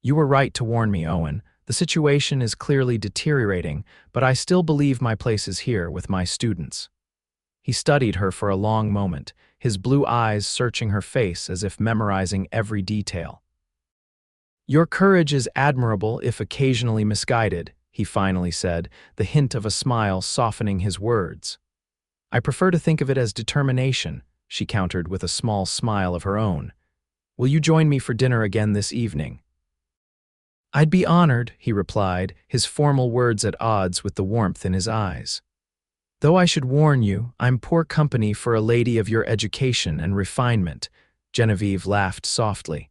"You were right to warn me, Owen. The situation is clearly deteriorating, but I still believe my place is here with my students." He studied her for a long moment, his blue eyes searching her face as if memorizing every detail. "Your courage is admirable if occasionally misguided," he finally said, the hint of a smile softening his words. "I prefer to think of it as determination," she countered with a small smile of her own. "Will you join me for dinner again this evening?" "I'd be honored," he replied, his formal words at odds with the warmth in his eyes. "Though I should warn you, I'm poor company for a lady of your education and refinement," Genevieve laughed softly.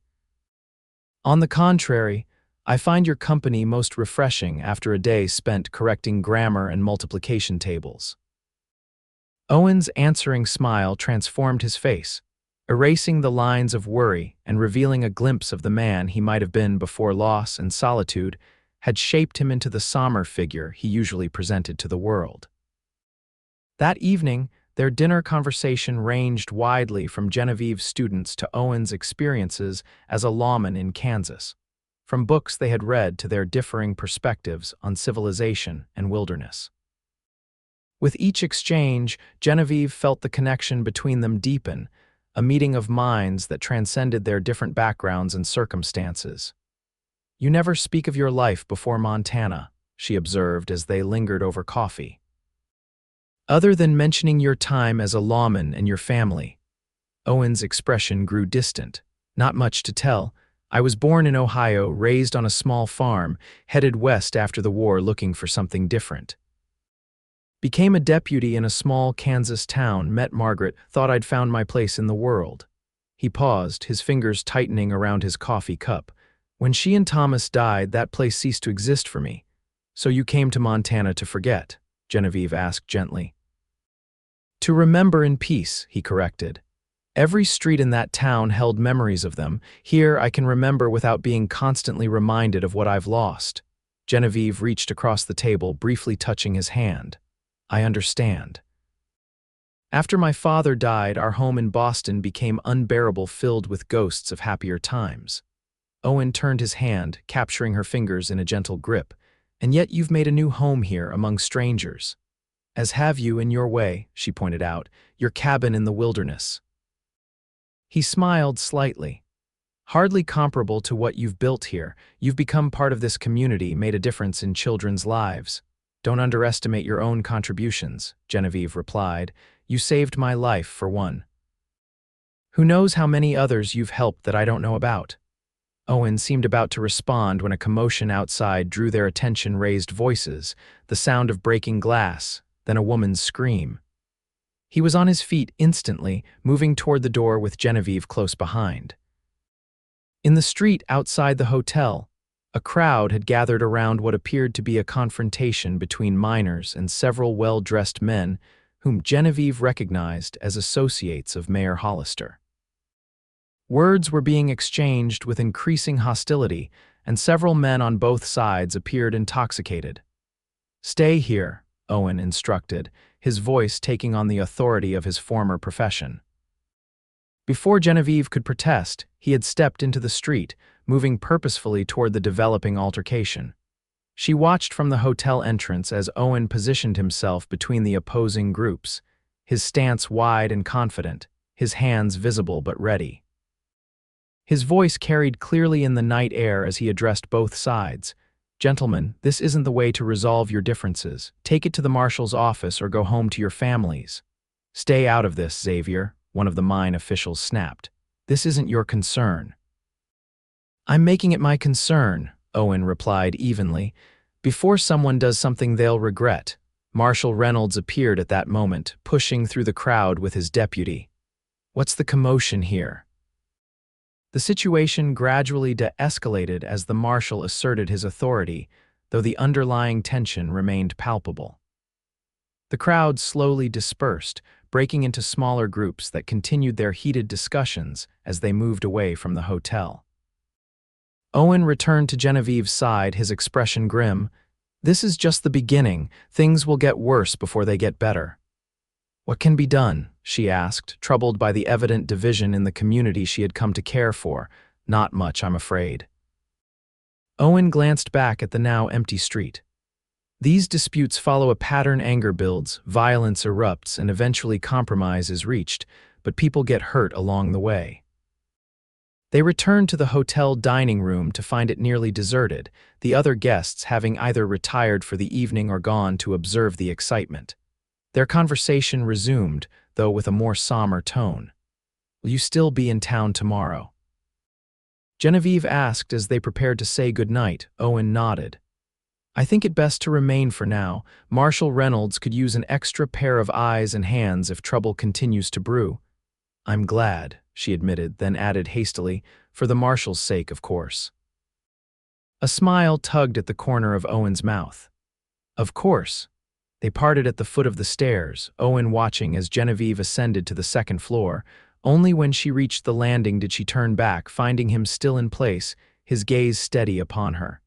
"On the contrary, I find your company most refreshing after a day spent correcting grammar and multiplication tables." Owen's answering smile transformed his face, erasing the lines of worry and revealing a glimpse of the man he might have been before loss and solitude had shaped him into the somber figure he usually presented to the world. That evening, their dinner conversation ranged widely from Genevieve's students to Owen's experiences as a lawman in Kansas, from books they had read to their differing perspectives on civilization and wilderness. With each exchange, Genevieve felt the connection between them deepen, a meeting of minds that transcended their different backgrounds and circumstances. "You never speak of your life before Montana," she observed as they lingered over coffee. "Other than mentioning your time as a lawman and your family." Owen's expression grew distant. "Not much to tell. I was born in Ohio, raised on a small farm, headed west after the war looking for something different. Became a deputy in a small Kansas town, met Margaret, thought I'd found my place in the world." He paused, his fingers tightening around his coffee cup. "When she and Thomas died, that place ceased to exist for me." "So you came to Montana to forget?" Genevieve asked gently. "To remember in peace," he corrected. "Every street in that town held memories of them. Here I can remember without being constantly reminded of what I've lost." Genevieve reached across the table, briefly touching his hand. "I understand. After my father died, our home in Boston became unbearable, filled with ghosts of happier times." Owen turned his hand, capturing her fingers in a gentle grip. "And yet you've made a new home here among strangers." "As have you in your way," she pointed out, "your cabin in the wilderness." He smiled slightly. "Hardly comparable to what you've built here. You've become part of this community, made a difference in children's lives." "Don't underestimate your own contributions," Genevieve replied. "You saved my life, for one. Who knows how many others you've helped that I don't know about." Owen seemed about to respond when a commotion outside drew their attention. Raised voices, the sound of breaking glass, then a woman's scream. He was on his feet instantly, moving toward the door with Genevieve close behind. In the street outside the hotel, a crowd had gathered around what appeared to be a confrontation between miners and several well-dressed men whom Genevieve recognized as associates of Mayor Hollister. Words were being exchanged with increasing hostility, and several men on both sides appeared intoxicated. "Stay here," Owen instructed, his voice taking on the authority of his former profession. Before Genevieve could protest, he had stepped into the street, moving purposefully toward the developing altercation. She watched from the hotel entrance as Owen positioned himself between the opposing groups, his stance wide and confident, his hands visible but ready. His voice carried clearly in the night air as he addressed both sides. "Gentlemen, this isn't the way to resolve your differences. Take it to the marshal's office or go home to your families." "Stay out of this, Xavier," one of the mine officials snapped. "This isn't your concern." "I'm making it my concern," Owen replied evenly. "Before someone does something they'll regret." Marshal Reynolds appeared at that moment, pushing through the crowd with his deputy. "What's the commotion here?" The situation gradually de-escalated as the marshal asserted his authority, though the underlying tension remained palpable. The crowd slowly dispersed, breaking into smaller groups that continued their heated discussions as they moved away from the hotel. Owen returned to Genevieve's side, his expression grim. "This is just the beginning. Things will get worse before they get better." "What can be done?" she asked, troubled by the evident division in the community she had come to care for. "Not much, I'm afraid." Owen glanced back at the now empty street. These disputes follow a pattern. Anger builds, violence erupts, and eventually compromise is reached, but people get hurt along the way. They returned to the hotel dining room to find it nearly deserted, the other guests having either retired for the evening or gone to observe the excitement. Their conversation resumed, though with a more somber tone. "Will you still be in town tomorrow?" Genevieve asked as they prepared to say goodnight. Owen nodded. "I think it best to remain for now. Marshal Reynolds could use an extra pair of eyes and hands if trouble continues to brew." "I'm glad," she admitted, then added hastily, "for the marshal's sake, of course." A smile tugged at the corner of Owen's mouth. "Of course." They parted at the foot of the stairs, Owen watching as Genevieve ascended to the second floor. Only when she reached the landing did she turn back, finding him still in place, his gaze steady upon her.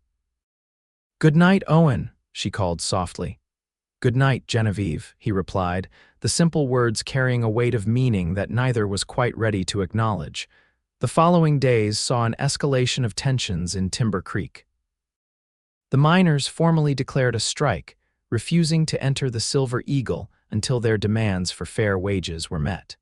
"Good night, Owen," she called softly. "Good night, Genevieve," he replied, the simple words carrying a weight of meaning that neither was quite ready to acknowledge. The following days saw an escalation of tensions in Timber Creek. The miners formally declared a strike, refusing to enter the Silver Eagle until their demands for fair wages were met.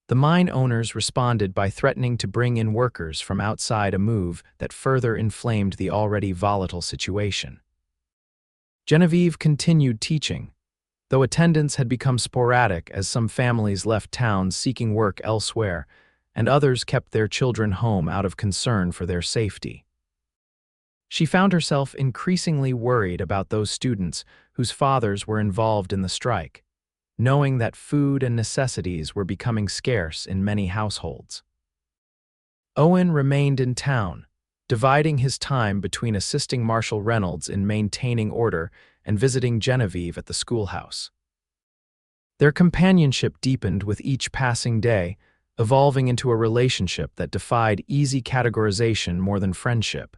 The mine owners responded by threatening to bring in workers from outside, a move that further inflamed the already volatile situation. Genevieve continued teaching, though attendance had become sporadic as some families left town seeking work elsewhere, and others kept their children home out of concern for their safety. She found herself increasingly worried about those students whose fathers were involved in the strike, knowing that food and necessities were becoming scarce in many households. Owen remained in town, dividing his time between assisting Marshal Reynolds in maintaining order and visiting Genevieve at the schoolhouse. Their companionship deepened with each passing day, evolving into a relationship that defied easy categorization more than friendship,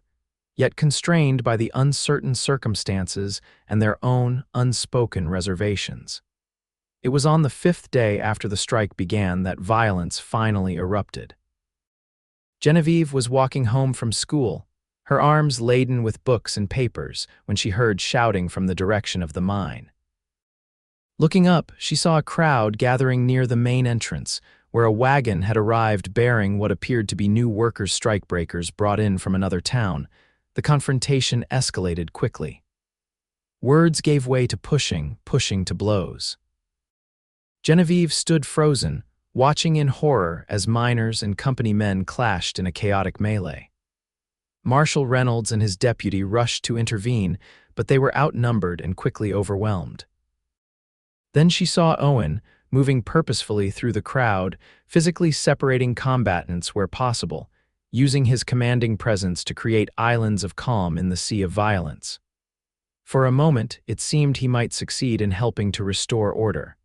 yet constrained by the uncertain circumstances and their own unspoken reservations. It was on the 5th day after the strike began that violence finally erupted. Genevieve was walking home from school, her arms laden with books and papers, when she heard shouting from the direction of the mine. Looking up, she saw a crowd gathering near the main entrance, where a wagon had arrived bearing what appeared to be new workers' strikebreakers brought in from another town. The confrontation escalated quickly. Words gave way to pushing to blows. Genevieve stood frozen, watching in horror as miners and company men clashed in a chaotic melee. Marshal Reynolds and his deputy rushed to intervene, but they were outnumbered and quickly overwhelmed. Then she saw Owen, moving purposefully through the crowd, physically separating combatants where possible, using his commanding presence to create islands of calm in the sea of violence. For a moment, it seemed he might succeed in helping to restore order.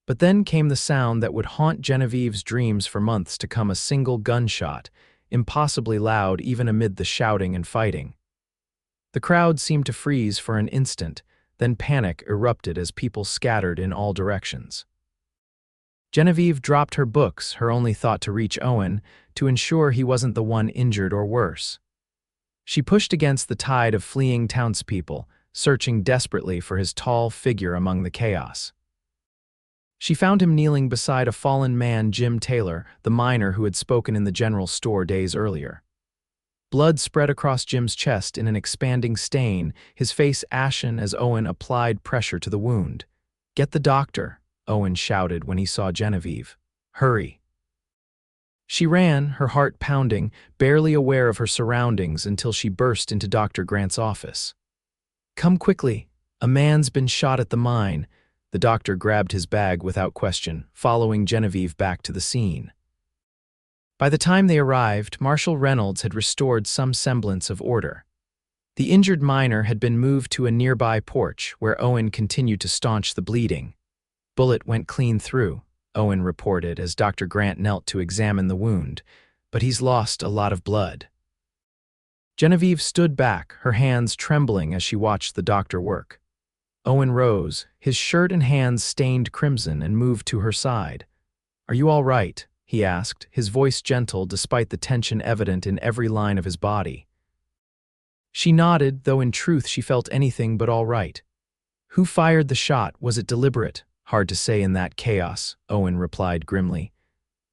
But then came the sound that would haunt Genevieve's dreams for months to come: a single gunshot, impossibly loud even amid the shouting and fighting. The crowd seemed to freeze for an instant, then panic erupted as people scattered in all directions. Genevieve dropped her books, her only thought to reach Owen, to ensure he wasn't the one injured or worse. She pushed against the tide of fleeing townspeople, searching desperately for his tall figure among the chaos. She found him kneeling beside a fallen man, Jim Taylor, the miner who had spoken in the general store days earlier. Blood spread across Jim's chest in an expanding stain, his face ashen as Owen applied pressure to the wound. "Get the doctor," Owen shouted when he saw Genevieve. "Hurry." She ran, her heart pounding, barely aware of her surroundings until she burst into Dr. Grant's office. "Come quickly. A man's been shot at the mine." The doctor grabbed his bag without question, following Genevieve back to the scene. By the time they arrived, Marshal Reynolds had restored some semblance of order. The injured miner had been moved to a nearby porch where Owen continued to staunch the bleeding. "Bullet went clean through," Owen reported as Dr. Grant knelt to examine the wound, "but he's lost a lot of blood." Genevieve stood back, her hands trembling as she watched the doctor work. Owen rose, his shirt and hands stained crimson, and moved to her side. "Are you all right?" he asked, his voice gentle despite the tension evident in every line of his body. She nodded, though in truth she felt anything but all right. "Who fired the shot? Was it deliberate?" "Hard to say in that chaos," Owen replied grimly.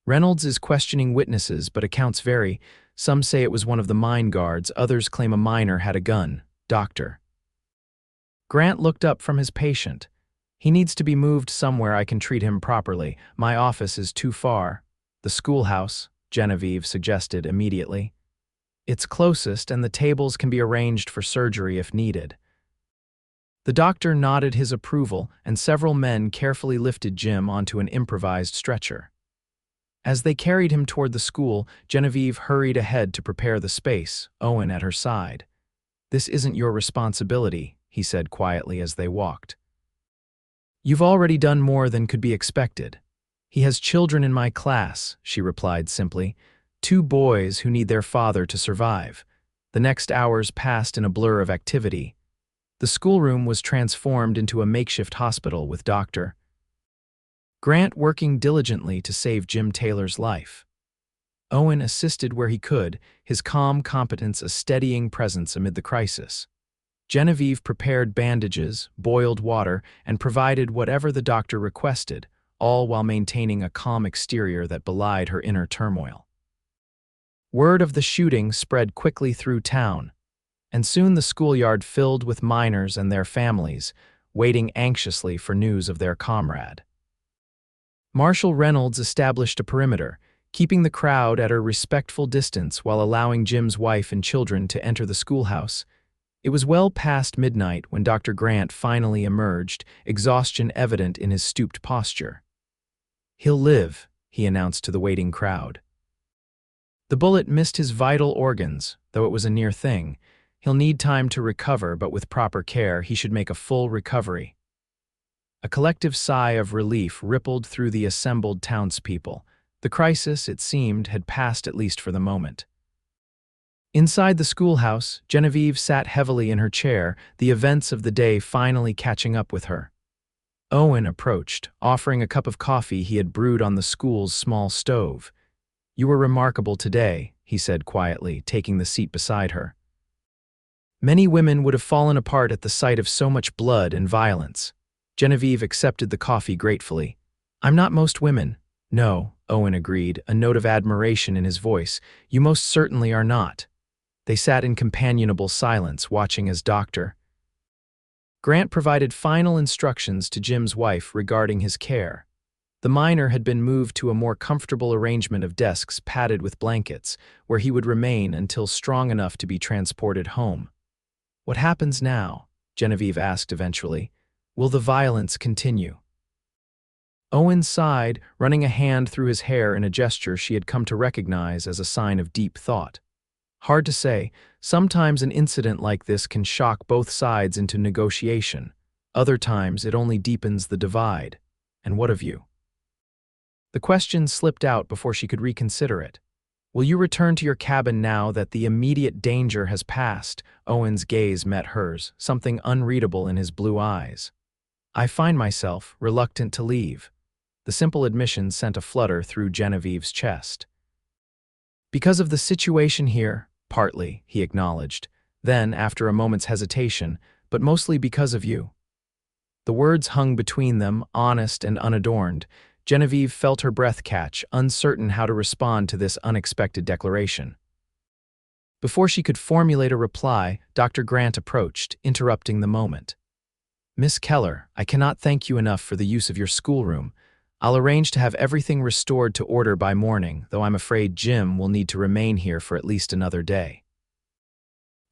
"Reynolds is questioning witnesses, but accounts vary. Some say it was one of the mine guards, others claim a miner had a gun. Doctor." Grant looked up from his patient. "He needs to be moved somewhere I can treat him properly. My office is too far." "The schoolhouse," Genevieve suggested immediately. "It's closest, and the tables can be arranged for surgery if needed." The doctor nodded his approval, and several men carefully lifted Jim onto an improvised stretcher. As they carried him toward the school, Genevieve hurried ahead to prepare the space, Owen at her side. "This isn't your responsibility," he said quietly as they walked. "You've already done more than could be expected." "He has children in my class," she replied simply. "2 boys who need their father to survive." The next hours passed in a blur of activity. The schoolroom was transformed into a makeshift hospital with Dr. Grant working diligently to save Jim Taylor's life. Owen assisted where he could, his calm competence a steadying presence amid the crisis. Genevieve prepared bandages, boiled water, and provided whatever the doctor requested, all while maintaining a calm exterior that belied her inner turmoil. Word of the shooting spread quickly through town, and soon the schoolyard filled with miners and their families, waiting anxiously for news of their comrade. Marshal Reynolds established a perimeter, keeping the crowd at a respectful distance while allowing Jim's wife and children to enter the schoolhouse. It was well past midnight when Dr. Grant finally emerged, exhaustion evident in his stooped posture. "He'll live," he announced to the waiting crowd. "The bullet missed his vital organs, though it was a near thing. He'll need time to recover, but with proper care, he should make a full recovery." A collective sigh of relief rippled through the assembled townspeople. The crisis, it seemed, had passed at least for the moment. Inside the schoolhouse, Genevieve sat heavily in her chair, the events of the day finally catching up with her. Owen approached, offering a cup of coffee he had brewed on the school's small stove. "You were remarkable today," he said quietly, taking the seat beside her. Many women would have fallen apart at the sight of so much blood and violence. Genevieve accepted the coffee gratefully. "I'm not most women." "No," Owen agreed, a note of admiration in his voice. "You most certainly are not." They sat in companionable silence, watching as Dr. Grant provided final instructions to Jim's wife regarding his care. The miner had been moved to a more comfortable arrangement of desks padded with blankets, where he would remain until strong enough to be transported home. "What happens now?" Genevieve asked eventually. "Will the violence continue?" Owen sighed, running a hand through his hair in a gesture she had come to recognize as a sign of deep thought. "Hard to say. Sometimes an incident like this can shock both sides into negotiation. Other times it only deepens the divide. And what of you?" The question slipped out before she could reconsider it. "Will you return to your cabin now that the immediate danger has passed?" Owen's gaze met hers, something unreadable in his blue eyes. "I find myself reluctant to leave." The simple admission sent a flutter through Genevieve's chest. "Because of the situation here, partly," he acknowledged. Then, after a moment's hesitation, "but mostly because of you." The words hung between them, honest and unadorned. Genevieve felt her breath catch, uncertain how to respond to this unexpected declaration. Before she could formulate a reply, Dr. Grant approached, interrupting the moment. "Miss Keller, I cannot thank you enough for the use of your schoolroom. I'll arrange to have everything restored to order by morning, though I'm afraid Jim will need to remain here for at least another day."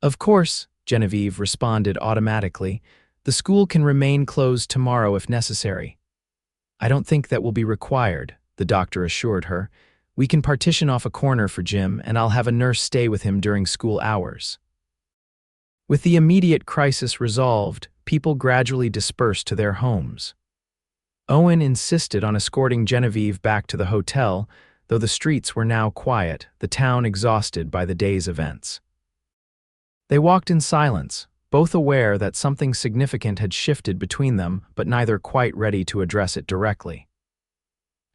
"Of course," Genevieve responded automatically. "The school can remain closed tomorrow if necessary." "I don't think that will be required," the doctor assured her. "We can partition off a corner for Jim, and I'll have a nurse stay with him during school hours." With the immediate crisis resolved, people gradually dispersed to their homes. Owen insisted on escorting Genevieve back to the hotel, though the streets were now quiet, the town exhausted by the day's events. They walked in silence, both aware that something significant had shifted between them, but neither quite ready to address it directly.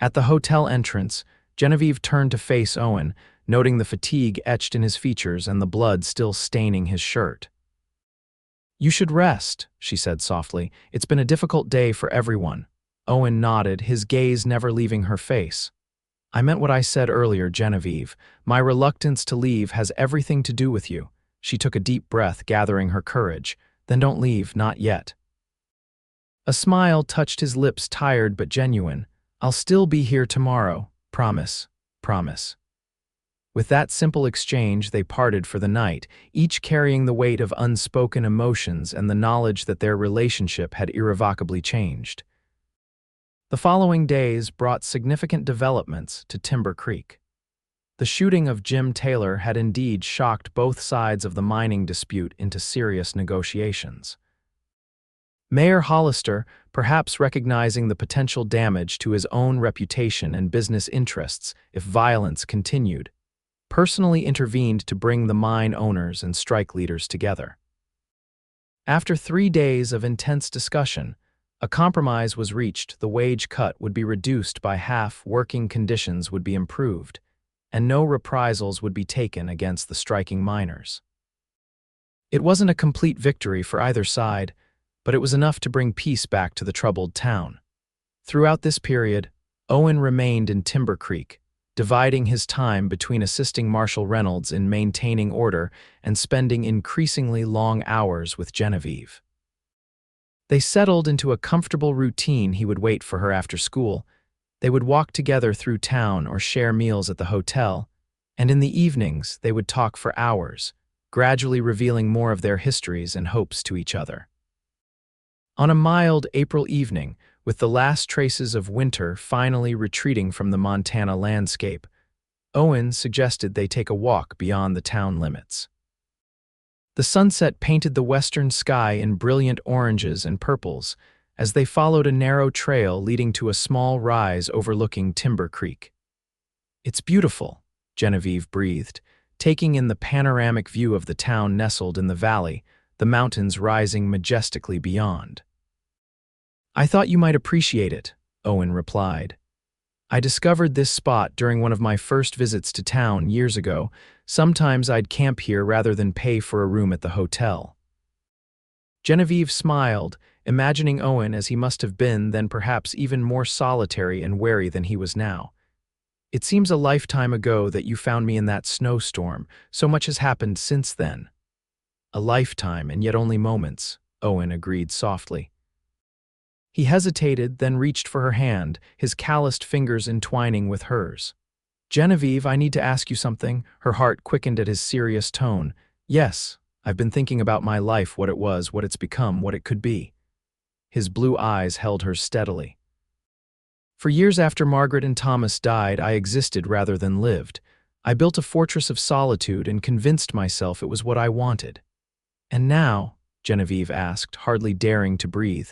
At the hotel entrance, Genevieve turned to face Owen, noting the fatigue etched in his features and the blood still staining his shirt. "You should rest," she said softly. "It's been a difficult day for everyone." Owen nodded, his gaze never leaving her face. "I meant what I said earlier, Genevieve. My reluctance to leave has everything to do with you." She took a deep breath, gathering her courage. "Then don't leave, not yet." A smile touched his lips, tired but genuine. "I'll still be here tomorrow. Promise. Promise." With that simple exchange, they parted for the night, each carrying the weight of unspoken emotions and the knowledge that their relationship had irrevocably changed. The following days brought significant developments to Timber Creek. The shooting of Jim Taylor had indeed shocked both sides of the mining dispute into serious negotiations. Mayor Hollister, perhaps recognizing the potential damage to his own reputation and business interests if violence continued, personally intervened to bring the mine owners and strike leaders together. After 3 days of intense discussion, a compromise was reached. The wage cut would be reduced by half, working conditions would be improved, and no reprisals would be taken against the striking miners. It wasn't a complete victory for either side, but it was enough to bring peace back to the troubled town. Throughout this period, Owen remained in Timber Creek, dividing his time between assisting Marshal Reynolds in maintaining order and spending increasingly long hours with Genevieve. They settled into a comfortable routine. He would wait for her after school. They would walk together through town or share meals at the hotel, and in the evenings they would talk for hours, gradually revealing more of their histories and hopes to each other. On a mild April evening, with the last traces of winter finally retreating from the Montana landscape, Owen suggested they take a walk beyond the town limits. The sunset painted the western sky in brilliant oranges and purples as they followed a narrow trail leading to a small rise overlooking Timber Creek. "It's beautiful," Genevieve breathed, taking in the panoramic view of the town nestled in the valley, the mountains rising majestically beyond. "I thought you might appreciate it," Owen replied. "I discovered this spot during one of my first visits to town years ago. Sometimes I'd camp here rather than pay for a room at the hotel." Genevieve smiled, imagining Owen as he must have been then, perhaps even more solitary and wary than he was now. "It seems a lifetime ago that you found me in that snowstorm. So much has happened since then." "A lifetime, and yet only moments," Owen agreed softly. He hesitated, then reached for her hand, his calloused fingers entwining with hers. "Genevieve, I need to ask you something." Her heart quickened at his serious tone. "Yes, I've been thinking about my life, what it was, what it's become, what it could be." His blue eyes held hers steadily. "For years after Margaret and Thomas died, I existed rather than lived. I built a fortress of solitude and convinced myself it was what I wanted." "And now," Genevieve asked, hardly daring to breathe,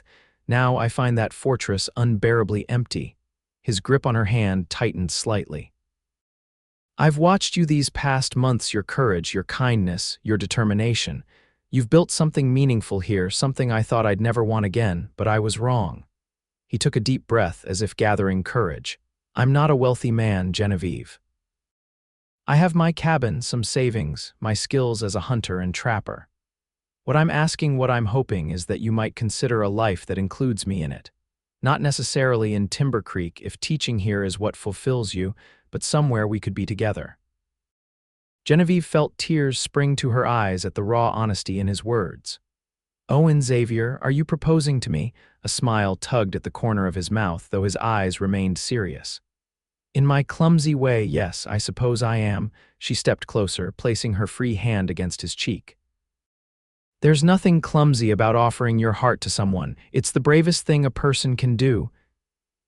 Now I find that fortress unbearably empty. His grip on her hand tightened slightly. I've watched you these past months, your courage, your kindness, your determination. You've built something meaningful here, something I thought I'd never want again, but I was wrong. He took a deep breath as if gathering courage. I'm not a wealthy man, Genevieve. I have my cabin, some savings, my skills as a hunter and trapper. What I'm asking, what I'm hoping, is that you might consider a life that includes me in it. Not necessarily in Timber Creek if teaching here is what fulfills you, but somewhere we could be together. Genevieve felt tears spring to her eyes at the raw honesty in his words. Owen Xavier, are you proposing to me? A smile tugged at the corner of his mouth, though his eyes remained serious. In my clumsy way, yes, I suppose I am. She stepped closer, placing her free hand against his cheek. There's nothing clumsy about offering your heart to someone. It's the bravest thing a person can do.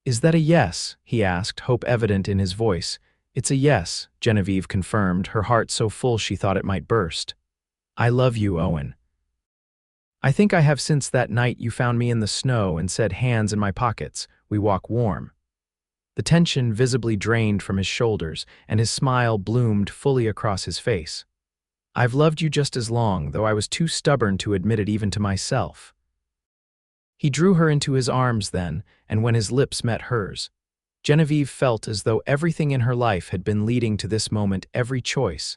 Is that a yes? He asked, hope evident in his voice. It's a yes, Genevieve confirmed, her heart so full she thought it might burst. I love you, Owen. I think I have since that night you found me in the snow and said, hands in my pockets, we walk warm. The tension visibly drained from his shoulders, and his smile bloomed fully across his face. I've loved you just as long, though I was too stubborn to admit it even to myself. He drew her into his arms then, and when his lips met hers, Genevieve felt as though everything in her life had been leading to this moment, every choice,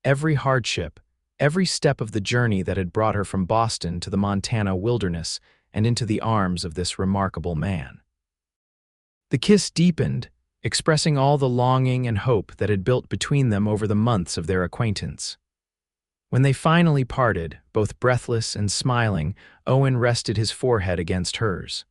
every hardship, every step of the journey that had brought her from Boston to the Montana wilderness and into the arms of this remarkable man. The kiss deepened, expressing all the longing and hope that had built between them over the months of their acquaintance. When they finally parted, both breathless and smiling, Owen rested his forehead against hers.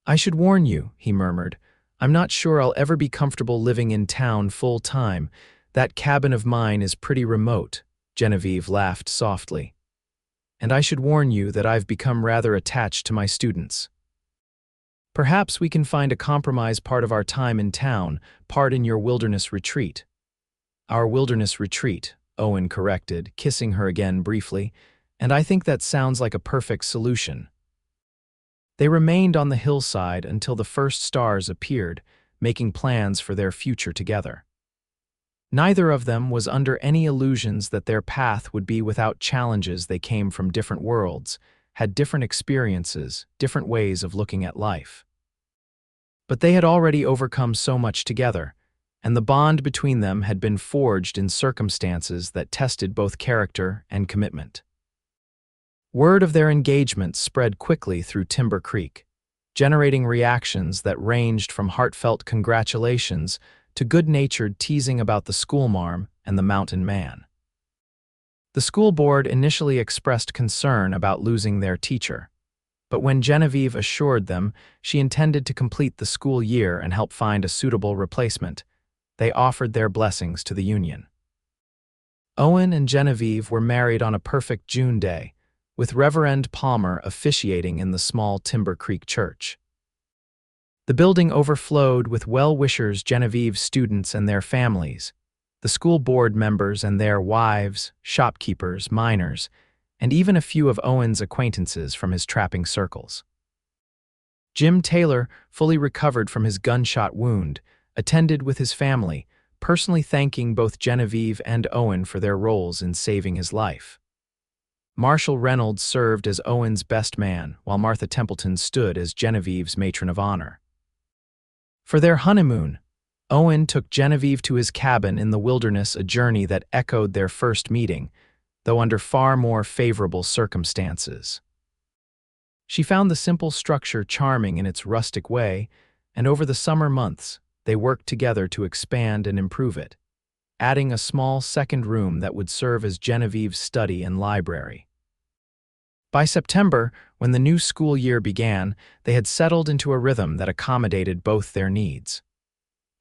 I should warn you, he murmured, I'm not sure I'll ever be comfortable living in town full-time. That cabin of mine is pretty remote, Genevieve laughed softly. And I should warn you that I've become rather attached to my students. Perhaps we can find a compromise, part of our time in town, part in your wilderness retreat. Our wilderness retreat, Owen corrected, kissing her again briefly, and I think that sounds like a perfect solution. They remained on the hillside until the first stars appeared, making plans for their future together. Neither of them was under any illusions that their path would be without challenges. They came from different worlds, had different experiences, different ways of looking at life. But they had already overcome so much together, and the bond between them had been forged in circumstances that tested both character and commitment. Word of their engagement spread quickly through Timber Creek, generating reactions that ranged from heartfelt congratulations to good-natured teasing about the schoolmarm and the mountain man. The school board initially expressed concern about losing their teacher, but when Genevieve assured them she intended to complete the school year and help find a suitable replacement, they offered their blessings to the union. Owen and Genevieve were married on a perfect June day, with Reverend Palmer officiating in the small Timber Creek church. The building overflowed with well-wishers, Genevieve's students and their families, the school board members and their wives, shopkeepers, miners, and even a few of Owen's acquaintances from his trapping circles. Jim Taylor, fully recovered from his gunshot wound, attended with his family, personally thanking both Genevieve and Owen for their roles in saving his life. Marshall Reynolds served as Owen's best man, while Martha Templeton stood as Genevieve's matron of honor. For their honeymoon, Owen took Genevieve to his cabin in the wilderness, a journey that echoed their first meeting, though under far more favorable circumstances. She found the simple structure charming in its rustic way, and over the summer months, they worked together to expand and improve it, adding a small second room that would serve as Genevieve's study and library. By September, when the new school year began, they had settled into a rhythm that accommodated both their needs.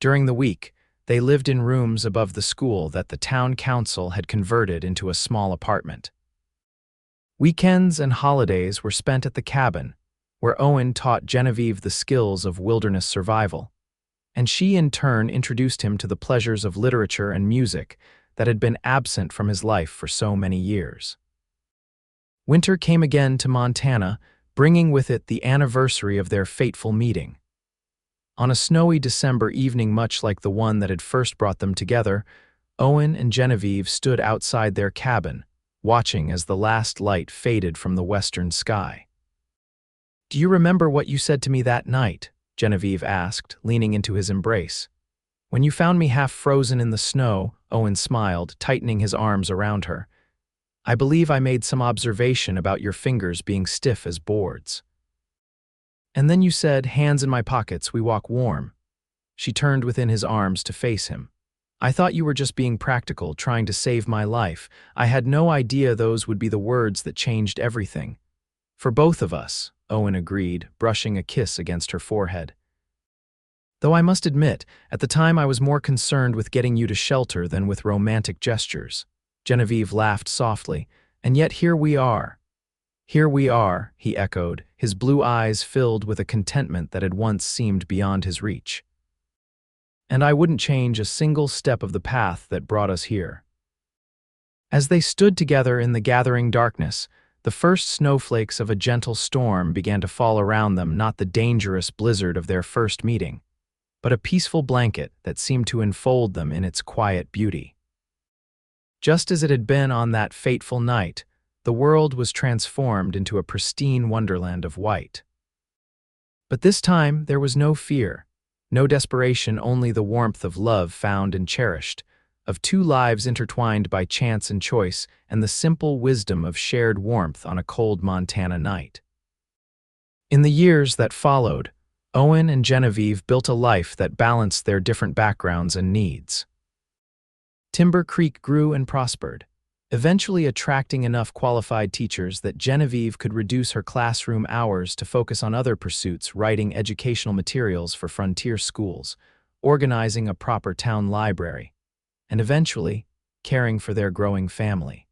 During the week, they lived in rooms above the school that the town council had converted into a small apartment. Weekends and holidays were spent at the cabin, where Owen taught Genevieve the skills of wilderness survival, and she in turn introduced him to the pleasures of literature and music that had been absent from his life for so many years. Winter came again to Montana, bringing with it the anniversary of their fateful meeting. On a snowy December evening much like the one that had first brought them together, Owen and Genevieve stood outside their cabin, watching as the last light faded from the western sky. "Do you remember what you said to me that night?" Genevieve asked, leaning into his embrace. "When you found me half frozen in the snow," Owen smiled, tightening his arms around her. "I believe I made some observation about your fingers being stiff as boards. And then you said, 'Hands in my pockets, we walk warm.'" She turned within his arms to face him. "I thought you were just being practical, trying to save my life. I had no idea those would be the words that changed everything." "For both of us," Owen agreed, brushing a kiss against her forehead. "Though I must admit, at the time I was more concerned with getting you to shelter than with romantic gestures." Genevieve laughed softly. "And yet here we are." "Here we are," he echoed, his blue eyes filled with a contentment that had once seemed beyond his reach. "And I wouldn't change a single step of the path that brought us here." As they stood together in the gathering darkness, the first snowflakes of a gentle storm began to fall around them, not the dangerous blizzard of their first meeting, but a peaceful blanket that seemed to enfold them in its quiet beauty. Just as it had been on that fateful night, the world was transformed into a pristine wonderland of white. But this time there was no fear, no desperation, only the warmth of love found and cherished, of two lives intertwined by chance and choice, and the simple wisdom of shared warmth on a cold Montana night. In the years that followed, Owen and Genevieve built a life that balanced their different backgrounds and needs. Timber Creek grew and prospered, eventually attracting enough qualified teachers that Genevieve could reduce her classroom hours to focus on other pursuits, writing educational materials for frontier schools, organizing a proper town library, and eventually caring for their growing family.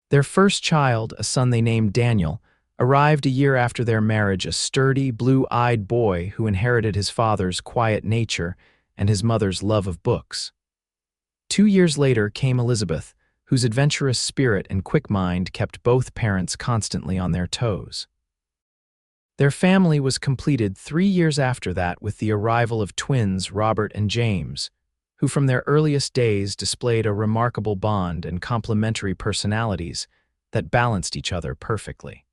Their first child, a son they named Daniel, arrived a year after their marriage, a sturdy, blue-eyed boy who inherited his father's quiet nature and his mother's love of books. 2 years later came Elizabeth, whose adventurous spirit and quick mind kept both parents constantly on their toes. Their family was completed 3 years after that with the arrival of twins Robert and James, who from their earliest days displayed a remarkable bond and complementary personalities that balanced each other perfectly.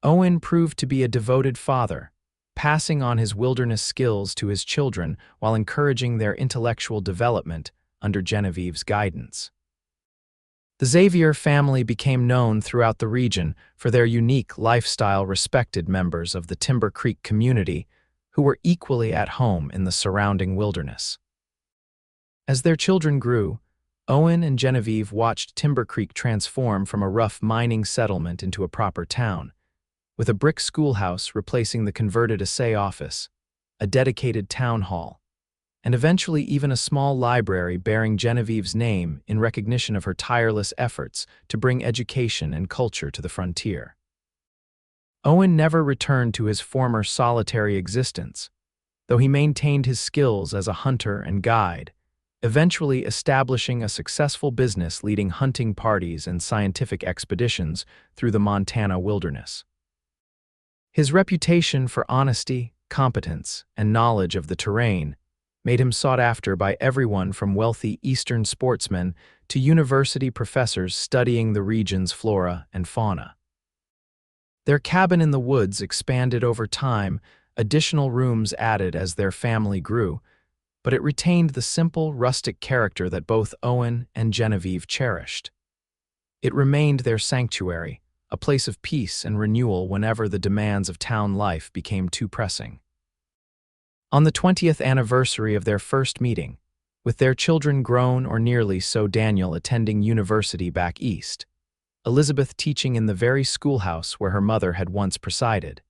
Owen proved to be a devoted father, passing on his wilderness skills to his children while encouraging their intellectual development under Genevieve's guidance. The Xavier family became known throughout the region for their unique lifestyle, respected members of the Timber Creek community who were equally at home in the surrounding wilderness. As their children grew, Owen and Genevieve watched Timber Creek transform from a rough mining settlement into a proper town, with a brick schoolhouse replacing the converted assay office, a dedicated town hall, and eventually even a small library bearing Genevieve's name in recognition of her tireless efforts to bring education and culture to the frontier. Owen never returned to his former solitary existence, though he maintained his skills as a hunter and guide, eventually establishing a successful business leading hunting parties and scientific expeditions through the Montana wilderness. His reputation for honesty, competence, and knowledge of the terrain made him sought after by everyone from wealthy Eastern sportsmen to university professors studying the region's flora and fauna. Their cabin in the woods expanded over time, additional rooms added as their family grew, but it retained the simple, rustic character that both Owen and Genevieve cherished. It remained their sanctuary, a place of peace and renewal whenever the demands of town life became too pressing. On the 20th anniversary of their first meeting, with their children grown or nearly so, Daniel attending university back east, Elizabeth teaching in the very schoolhouse where her mother had once presided,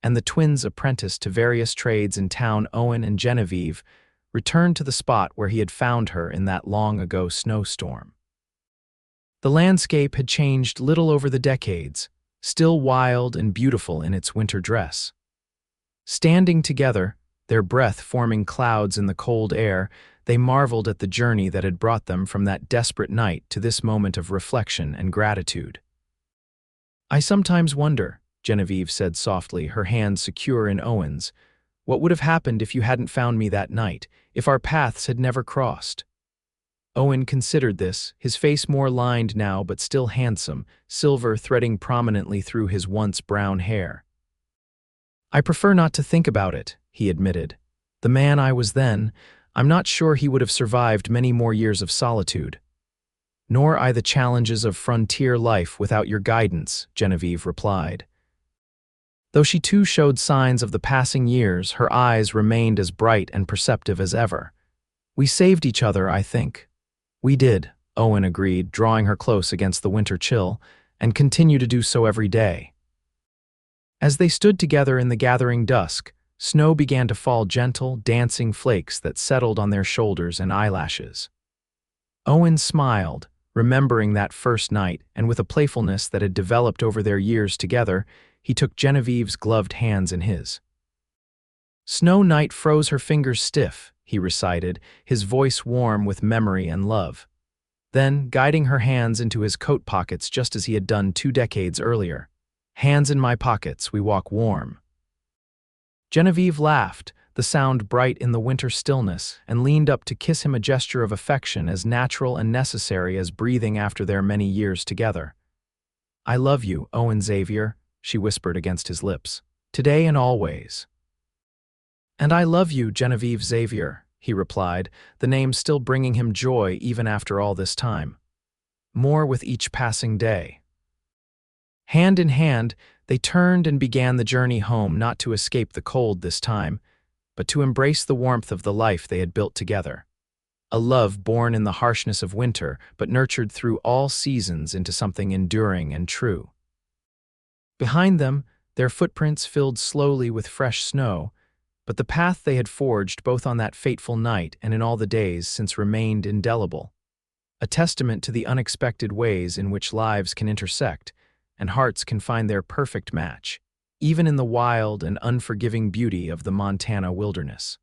and the twins apprenticed to various trades in town, Owen and Genevieve returned to the spot where he had found her in that long-ago snowstorm. The landscape had changed little over the decades, still wild and beautiful in its winter dress. Standing together, their breath forming clouds in the cold air, they marveled at the journey that had brought them from that desperate night to this moment of reflection and gratitude. "I sometimes wonder," Genevieve said softly, her hand secure in Owen's. "What would have happened if you hadn't found me that night, if our paths had never crossed?" Owen considered this, his face more lined now but still handsome, silver threading prominently through his once brown hair. "I prefer not to think about it," he admitted. "The man I was then, I'm not sure he would have survived many more years of solitude." "Nor I the challenges of frontier life without your guidance," Genevieve replied. Though she too showed signs of the passing years, her eyes remained as bright and perceptive as ever. "We saved each other, I think." "We did," Owen agreed, drawing her close against the winter chill, "and continue to do so every day." As they stood together in the gathering dusk, snow began to fall, gentle, dancing flakes that settled on their shoulders and eyelashes. Owen smiled, remembering that first night, and with a playfulness that had developed over their years together, he took Genevieve's gloved hands in his. "Snow night froze her fingers stiff," he recited, his voice warm with memory and love. Then, guiding her hands into his coat pockets just as he had done 2 decades earlier. "Hands in my pockets, we walk warm." Genevieve laughed, the sound bright in the winter stillness, and leaned up to kiss him, a gesture of affection as natural and necessary as breathing after their many years together. "I love you, Owen Xavier," she whispered against his lips, "today and always." "And I love you, Genevieve Xavier," he replied, the name still bringing him joy even after all this time. More with each passing day. Hand in hand, they turned and began the journey home, not to escape the cold this time, but to embrace the warmth of the life they had built together. A love born in the harshness of winter, but nurtured through all seasons into something enduring and true. Behind them, their footprints filled slowly with fresh snow, but the path they had forged both on that fateful night and in all the days since remained indelible. A testament to the unexpected ways in which lives can intersect, and hearts can find their perfect match, even in the wild and unforgiving beauty of the Montana wilderness.